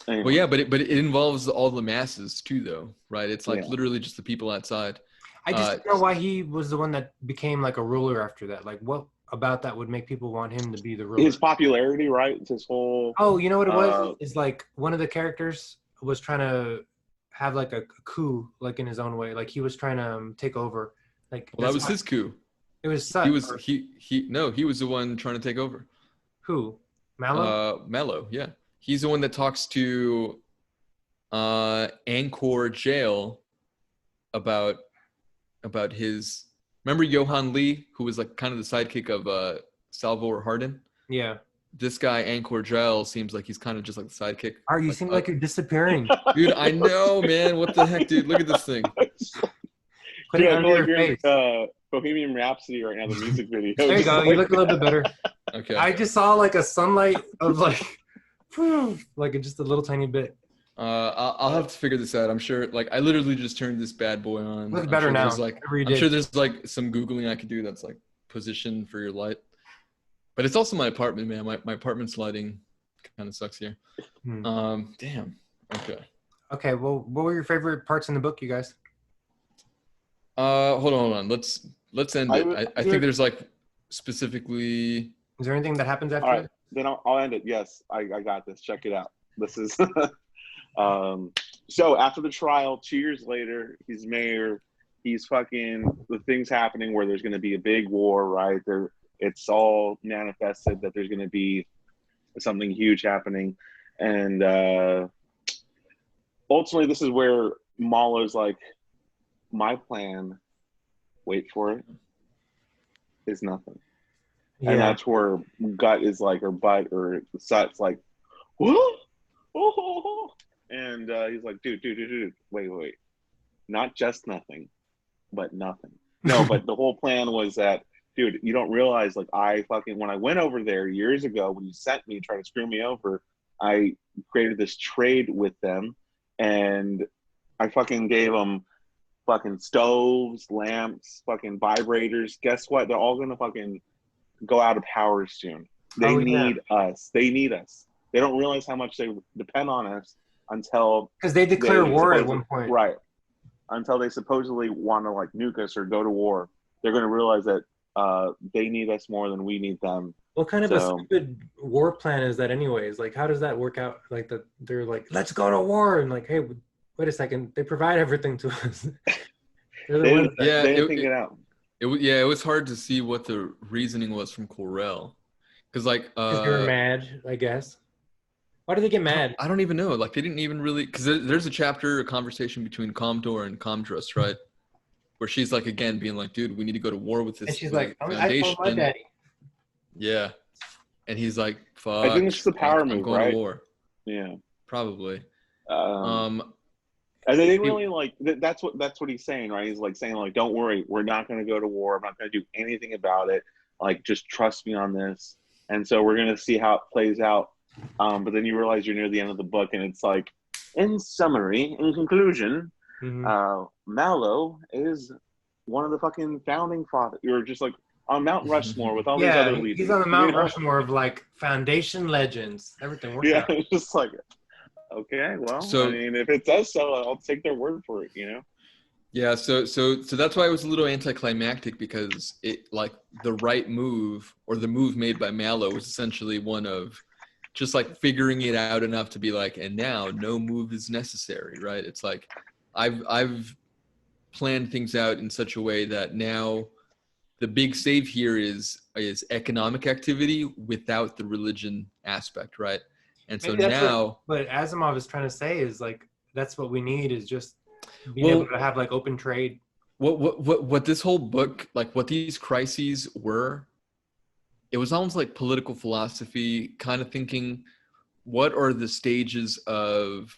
Anyway. Well, yeah, but it involves all the masses too, though, right? It's like Yeah. literally just the people outside. I just don't know why he was the one that became like a ruler after that. Like, what about that would make people want him to be the ruler? His popularity, right? It's his whole. Oh, you know what it was? It's like one of the characters was trying to have like a coup, like in his own way. Like he was trying to take over. Like Well, that was that's his coup. why- It was Sut. He was or he was the one trying to take over. who? Mallow. Mello, yeah. He's the one that talks to Angkor Jail about his. Remember Johan Lee, who was like kind of the sidekick of Salvor Hardin? Yeah. This guy Angkor Jail seems like he's kind of just like the sidekick. Are you seem like you're disappearing? Dude, I know, man. What the heck, dude? Look at this thing. Put Dude, it I under feel your like face. you're in Bohemian Rhapsody right now, the music video. There you go. You look a little bit better. Okay. I just saw like a sunlight of like, like just a little tiny bit. I'll have to figure this out. I'm sure. Like, I literally just turned this bad boy on. Looks I'm better sure now. there's, Like, Whatever you I'm did. sure there's like some googling I could do that's like position for your light. But it's also my apartment, man. My apartment's lighting kind of sucks here. Damn. Okay. Okay. Well, what were your favorite parts in the book, you guys? Hold on. Let's end it. I think there's like specifically. Is there anything that happens after All right, that? then I'll end it. Yes, I got this. Check it out. This is so after the trial, 2 years later, he's mayor. He's fucking the things happening where there's going to be a big war, right? It's all manifested that there's going to be something huge happening, and ultimately, this is where Mallow's like, my plan. Wait for it. Is nothing. Yeah. And that's where Gut is like, or Butt, or Sut's like, whoa, oh, and he's like, dude, wait, not just nothing, but nothing. No, but the whole plan was that, dude, you don't realize, like, when I went over there years ago, when you sent me, trying to screw me over, I created this trade with them, and I fucking gave them fucking stoves, lamps, fucking vibrators. Guess what? They're all gonna fucking go out of power soon. They need us. They need us. They don't realize how much they depend on us until because they declare war at one point, right? Until they supposedly want to like nuke us or go to war, they're going to realize that they need us more than we need them. What kind of a stupid war plan is that, anyways? Like, how does that work out? Like, they're like, let's go to war, and like, hey, wait a second, they provide everything to us. They didn't think it out. It was hard to see what the reasoning was from Corell, because like they were mad, I guess. Why did they get mad? I don't even know. Like, they didn't even really, because there's a conversation between Commodore and Comtrust, right? Where she's like, again, being like, dude, we need to go to war with this. And she's like, I told my daddy. Yeah. And he's like, fuck. I think it's just a power move, going right? to war. Yeah. Probably. And they didn't really like, that's what he's saying, right? He's like saying like, don't worry, we're not going to go to war. I'm not going to do anything about it. Like, just trust me on this. And so we're going to see how it plays out. But then you realize you're near the end of the book, and it's like, in summary, in conclusion, Mallow is one of the fucking founding fathers. You're just like on Mount Rushmore with all these other leaders. He's on the Mount Rushmore of like foundation legends. Everything works out. It's just like, okay, well, so, I mean, if it says so, I'll take their word for it, you know? Yeah, so that's why it was a little anticlimactic, because it, like, the right move, or the move made by Mallow, was essentially one of just like figuring it out enough to be like, and now no move is necessary, right? It's like, I've planned things out in such a way that now the big save here is economic activity without the religion aspect, right? And so now, what Asimov is trying to say is like, that's what we need, is just being able to have like open trade. What this whole book, like what these crises were, it was almost like political philosophy, kind of thinking, what are the stages of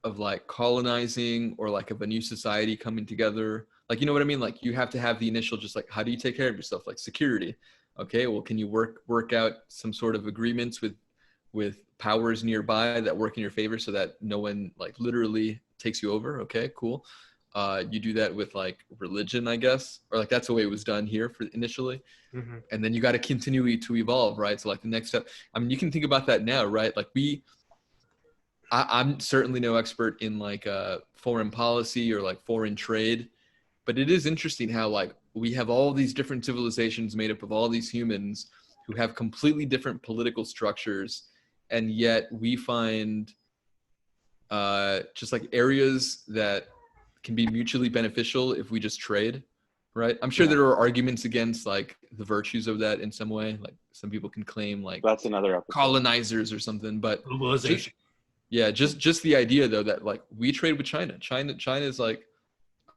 like colonizing, or like of a new society coming together? Like, you know what I mean? Like, you have to have the initial, just like, how do you take care of yourself? Like security. Okay, well, can you work out some sort of agreements with powers nearby that work in your favor so that no one like literally takes you over? Okay, cool. You do that with like religion, I guess, or like that's the way it was done here for initially. And then you got to continue to evolve, right? So like the next step, I mean, you can think about that now, right? Like I'm certainly no expert in like foreign policy or like foreign trade, but it is interesting how like we have all these different civilizations made up of all these humans who have completely different political structures, and yet we find just like areas that can be mutually beneficial if we just trade, right? I'm sure there are arguments against like the virtues of that in some way. Like some people can claim like that's another episode. Colonizers or something, but globalization. Just the idea though that like we trade with China. China is like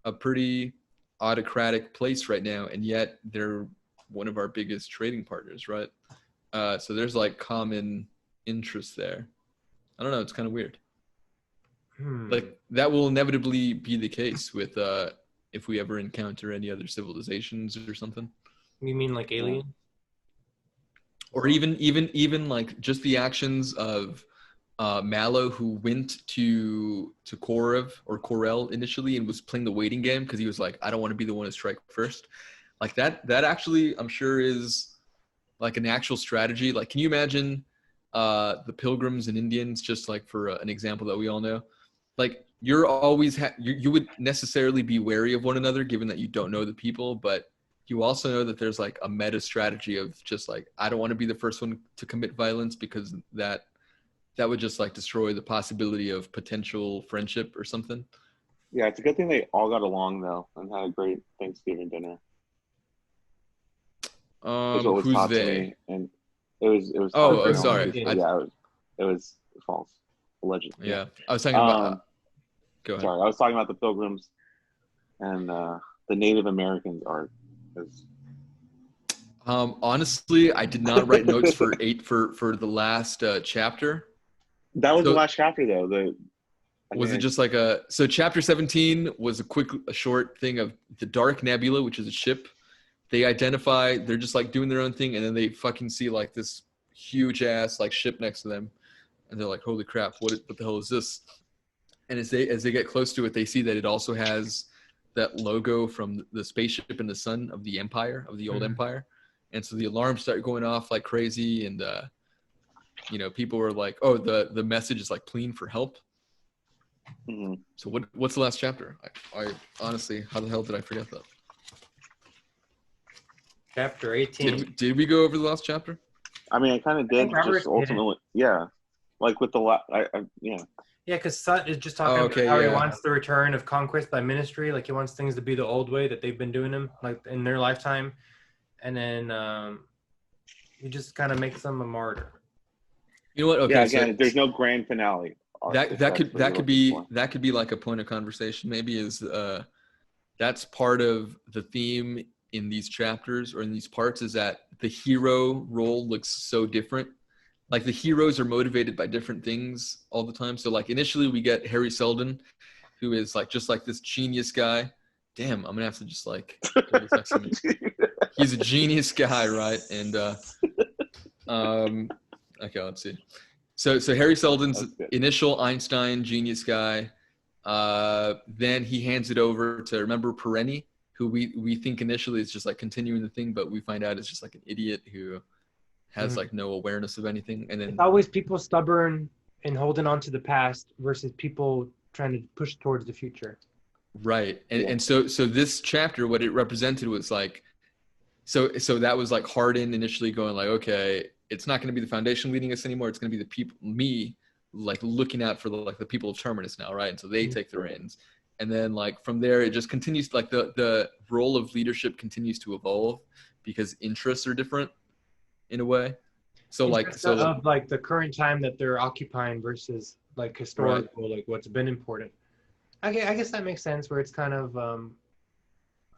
a pretty autocratic place right now, and yet they're one of our biggest trading partners, right? So there's like common interest there. I don't know, it's kind of weird. Like that will inevitably be the case with if we ever encounter any other civilizations or something. You mean like aliens? Or even like just the actions of Mallow, who went to Corell initially and was playing the waiting game because he was like, I don't want to be the one to strike first. Like that actually, I'm sure, is like an actual strategy. Like, can you imagine the Pilgrims and Indians, just like for an example that we all know? Like, you're always you would necessarily be wary of one another given that you don't know the people, but you also know that there's like a meta strategy of just like, I don't want to be the first one to commit violence because that would just like destroy the possibility of potential friendship or something. Yeah, it's a good thing they all got along though and had a great Thanksgiving dinner. Who's they? And it was. Oh, sorry. Yeah, it was false. Allegedly. Yeah, I was talking about. Go ahead. Sorry, I was talking about the Pilgrims and the Native Americans art. Honestly, I did not write notes for the last chapter. That was the last chapter, though. Was it just like so chapter 17 was a short thing of the Dark Nebula, which is a ship. They identify, they're just like doing their own thing, and then they fucking see like this huge ass like ship next to them, and they're like, holy crap, what the hell is this? And as they get close to it, they see that it also has that logo from the spaceship in the sun of the Empire, of the old Empire. And so the alarms start going off like crazy, and people were like, "Oh, the message is like pleading for help." Mhm. So what's the last chapter? I honestly, how the hell did I forget that? Chapter 18. Did we go over the last chapter? I mean, I kind of did. Robert Just ultimately, yeah. Like with the yeah. Yeah, because Sut is just talking about how he wants the return of conquest by ministry. Like he wants things to be the old way that they've been doing them, like in their lifetime, and then he just kind of makes them a martyr. You know what? Okay, yeah. Again, there's no grand finale. That could be like a point of conversation. Maybe is that's part of the theme in these chapters or in these parts, is that the hero role looks so different. Like the heroes are motivated by different things all the time. So like initially we get Harry Seldon, who is like just like this genius guy. Damn, I'm gonna have to just like he's a genius guy, right? And okay, let's see. So Harry Seldon's initial Einstein genius guy. Then he hands it over to, remember, Perenni, who we think initially is just like continuing the thing, but we find out it's just like an idiot who has like no awareness of anything. And then it's always people stubborn and holding on to the past versus people trying to push towards the future. Right. And so this chapter, what it represented was like, so that was like Hardin initially going like, okay, it's not going to be the Foundation leading us anymore. It's going to be the people, me, like looking out for the people of Terminus now, right? And so they take the reins. And then like from there, it just continues, like the role of leadership continues to evolve because interests are different in a way. So like the current time that they're occupying versus like historical, like what's been important. I guess that makes sense, where it's kind of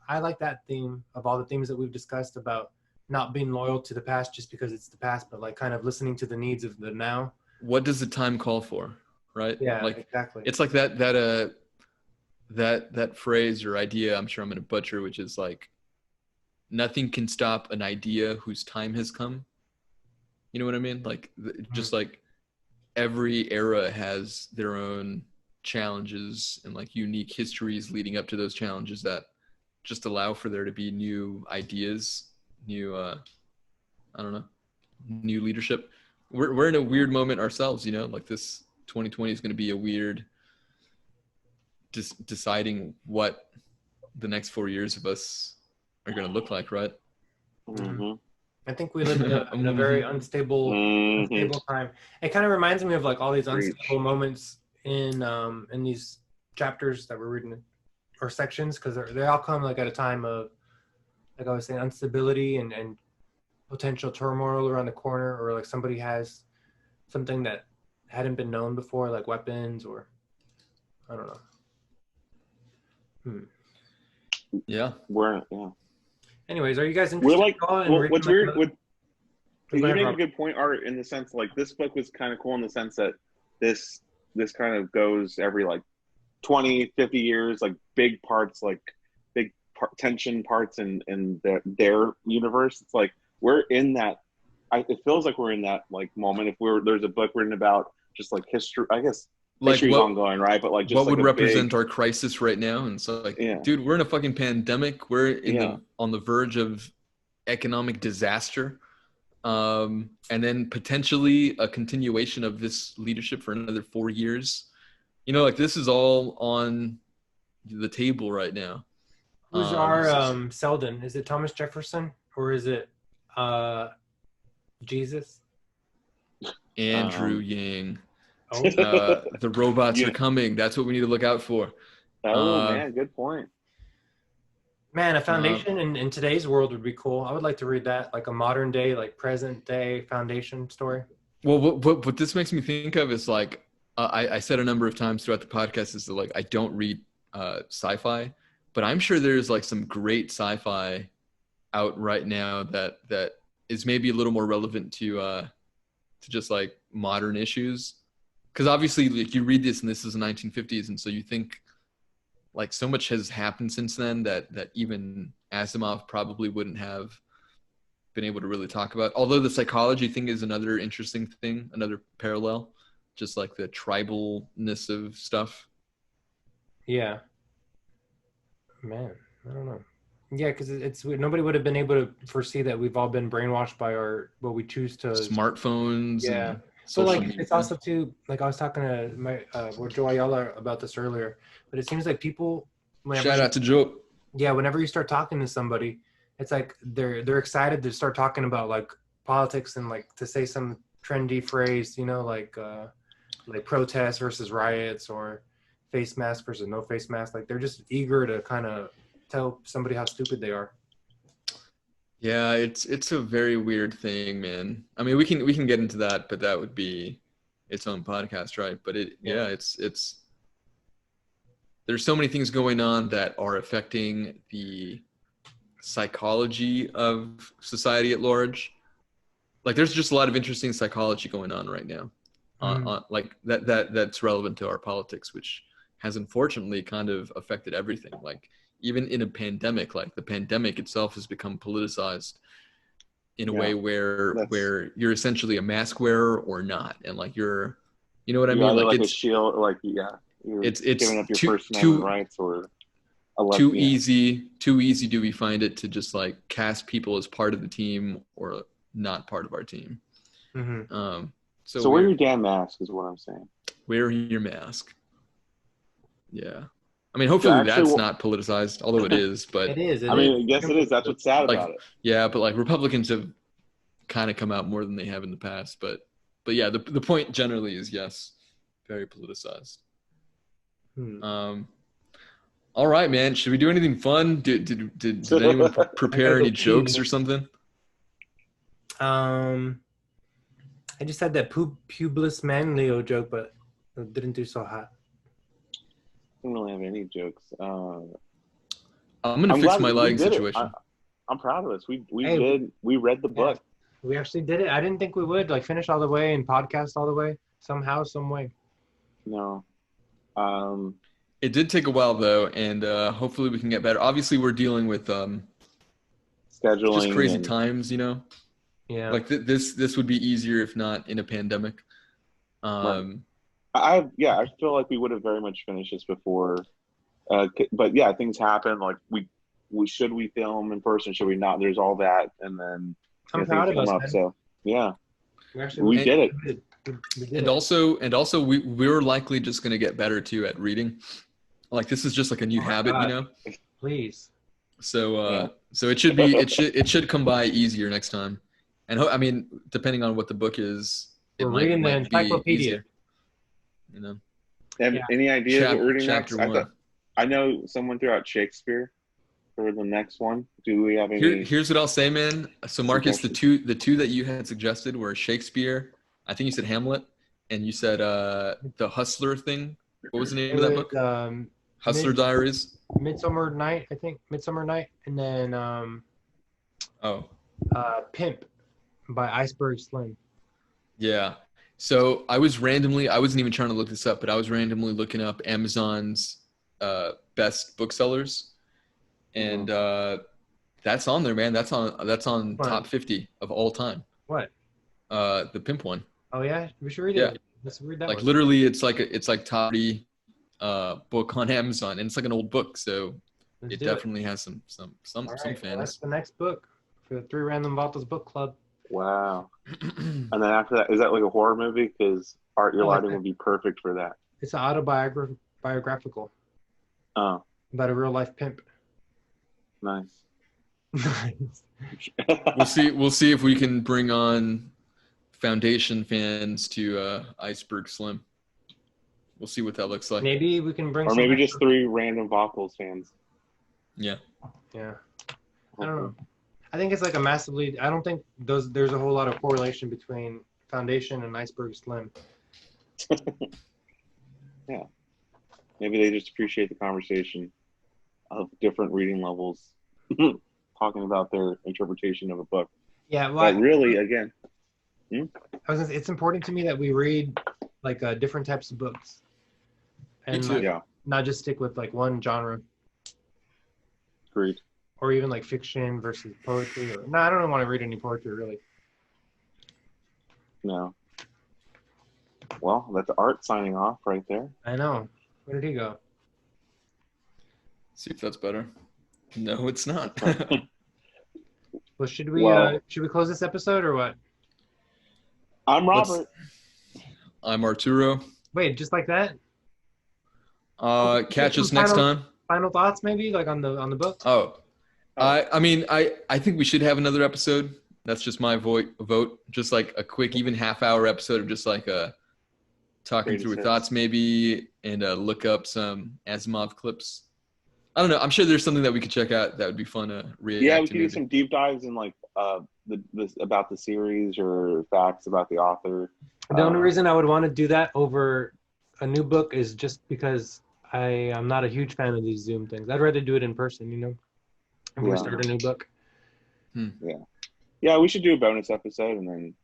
I like that theme of all the themes that we've discussed about not being loyal to the past just because it's the past, but like kind of listening to the needs of the now. What does the time call for, right? Yeah, like, exactly. It's like that phrase or idea, I'm sure I'm going to butcher, which is like, nothing can stop an idea whose time has come. You know what I mean? Like just like every era has their own challenges and like unique histories leading up to those challenges that just allow for there to be new ideas, new new leadership. We're in a weird moment ourselves, like this 2020 is going to be a weird deciding what the next 4 years of us are going to look like, right? Mm-hmm. I think we live in a very unstable time. It kind of reminds me of like all these unstable moments in these chapters that we're reading, or sections, because they all come like at a time of, like I was saying, instability and potential turmoil around the corner, or like somebody has something that hadn't been known before, like weapons, or I don't know. Yeah. Anyways, are you guys interested? We're like, what's weird? You make a good point, Art, in the sense like this book was kind of cool in the sense that this kind of goes every like 20, 50 years, like big parts, like tension parts in their universe. It's like we're in that. It feels like we're in that like moment. If there's a book written about just like history, I guess. Like history's ongoing, right? But like, just what like would represent our crisis right now? And so, like, dude, we're in a fucking pandemic. We're on the verge of economic disaster, and then potentially a continuation of this leadership for another 4 years. Like this is all on the table right now. Who's our Selden? Is it Thomas Jefferson or is it Jesus? Andrew Yang. The robots are coming. That's what we need to look out for. Oh man, good point. Man, a Foundation in today's world would be cool. I would like to read that, like a modern day, like present day Foundation story. Well, what this makes me think of is like, I said a number of times throughout the podcast is that like I don't read sci-fi, but I'm sure there's like some great sci-fi out right now that is maybe a little more relevant to just like modern issues. Because obviously, like you read this, and this is the 1950s, and so you think like so much has happened since then that even Asimov probably wouldn't have been able to really talk about. Although the psychology thing is another interesting thing, another parallel, just like the tribalness of stuff. Yeah. Man, I don't know. Yeah, because it's nobody would have been able to foresee that we've all been brainwashed by what we choose to. Smartphones. Yeah, And but social like media. it's also too like I was talking to my with Joe Ayala about this earlier, but it seems like people Shout out to Joe. whenever you start talking to somebody, it's like they're excited to start talking about like politics and like to say some trendy phrase, like protest versus riots or face mask versus no face mask. Like they're just eager to kind of tell somebody how stupid they are. Yeah, it's a very weird thing, man. I mean, we can get into that, but that would be its own podcast, right? But it's there's so many things going on that are affecting the psychology of society at large. Like there's just a lot of interesting psychology going on right now, like that's relevant to our politics, which has unfortunately kind of affected everything. Like even in a pandemic, like the pandemic itself has become politicized in a way where you're essentially a mask wearer or not, and like you know what I mean? Like it's a shield, like you're it's giving up your First too Amendment rights or too easy do we find it to just like cast people as part of the team or not part of our team. Mm-hmm. So wear your damn mask is what I'm saying. Wear your mask. Yeah. I mean, hopefully that's not politicized, although it is. But it is. I mean, yes, it is. That's what's sad about it. Yeah, but like Republicans have kind of come out more than they have in the past. But yeah, the point generally is yes, very politicized. All right, man. Should we do anything fun? Did anyone prepare any jokes or something? I just had that Publius Manlio joke, but it didn't do so hot. I don't really have any jokes. I'm gonna fix my lighting situation. I'm proud of us. We read the book. We actually did it. I didn't think we would like finish all the way and podcast all the way somehow, some way. No. It did take a while though, and hopefully we can get better. Obviously, we're dealing with scheduling, just crazy times, you know. Yeah. Like this would be easier if not in a pandemic. Right. I feel like we would have very much finished this before, but yeah, things happen. Like we film in person? Should we not? There's all that, and then I'm proud of us. Man. So yeah, we did it. And also we're likely just going to get better too at reading. Like this is just like a new habit, God. You know. Please. So so it should come by easier next time, and I mean depending on what the book is, we're reading the encyclopedia. You know. Any ideas what we're reading chapter next? 1. I know someone threw out Shakespeare for the next one. Do we have any? Here's what I'll say, man. So Marcus, the two that you had suggested were Shakespeare. I think you said Hamlet, and you said the Hustler thing. What was the name of that book? Hustler Diaries. Midsummer Night, I think. Midsummer Night, and then Pimp by Iceberg Slim. Yeah. So I wasn't even trying to look this up, but I was randomly looking up Amazon's best booksellers, and that's on there, man. That's on top 50 of all time. What? The Pimp one. Oh yeah, we should read it. Let's read that. Like one. literally, it's like top 30 book on Amazon, and it's like an old book, so it definitely has some fans. Well, that's the next book for the 3 Random Vatos book club. Wow. And then after that, is that like a horror movie? Because Art Your Lighting would be perfect for that. It's an autobiographical. Oh. About a real life pimp. Nice. We'll see if we can bring on Foundation fans to Iceberg Slim. We'll see what that looks like. Maybe we can bring. Or maybe just 3 random Vatos fans. Yeah. Yeah. I don't know. I think it's like I don't think there's a whole lot of correlation between Foundation and Iceberg Slim. Yeah. Maybe they just appreciate the conversation of different reading levels talking about their interpretation of a book. Yeah. Well, but really, again. I was gonna say, it's important to me that we read like different types of books. And not just stick with like one genre. Agreed. Or even like fiction versus poetry. I don't want to read any poetry really. No. Well, that's Art signing off right there. I know. Where did he go? See if that's better. No, it's not. Well, should we close this episode or what? I'm Robert. I'm Arturo. Wait, just like that? Catch us Some next time. Final thoughts, maybe, like on the book. Oh, I mean, I think we should have another episode. That's just my vote. Just like a quick, even half-hour episode of just like talking through our thoughts, maybe, and look up some Asimov clips. I don't know. I'm sure there's something that we could check out that would be fun to read. Yeah, we could do some deep dives in like about the series or facts about the author. The only reason I would want to do that over a new book is just because I'm not a huge fan of these Zoom things. I'd rather do it in person, you know, if we start a new book. Yeah, we should do a bonus episode and then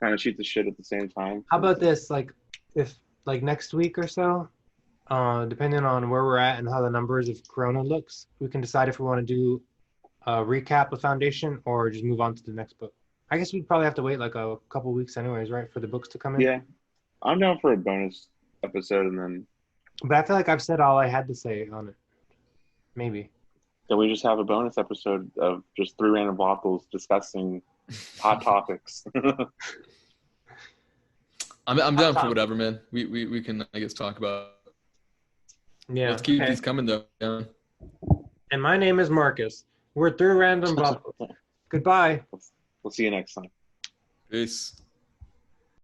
kind of shoot the shit at the same time. How about this? Like, if like next week or so, depending on where we're at and how the numbers of Corona looks, we can decide if we want to do a recap of Foundation or just move on to the next book. I guess we'd probably have to wait like a couple weeks anyways, right, for the books to come in? Yeah. I'm down for a bonus episode and then... But I feel like I've said all I had to say on it. Maybe. Then we just have a bonus episode of just 3 random Vatos discussing hot topics. I'm down for whatever, man. We can, I guess, talk about... Yeah. Let's keep these coming, though. Yeah. And my name is Marcus. We're 3 random Vatos. Goodbye. We'll see you next time. Peace.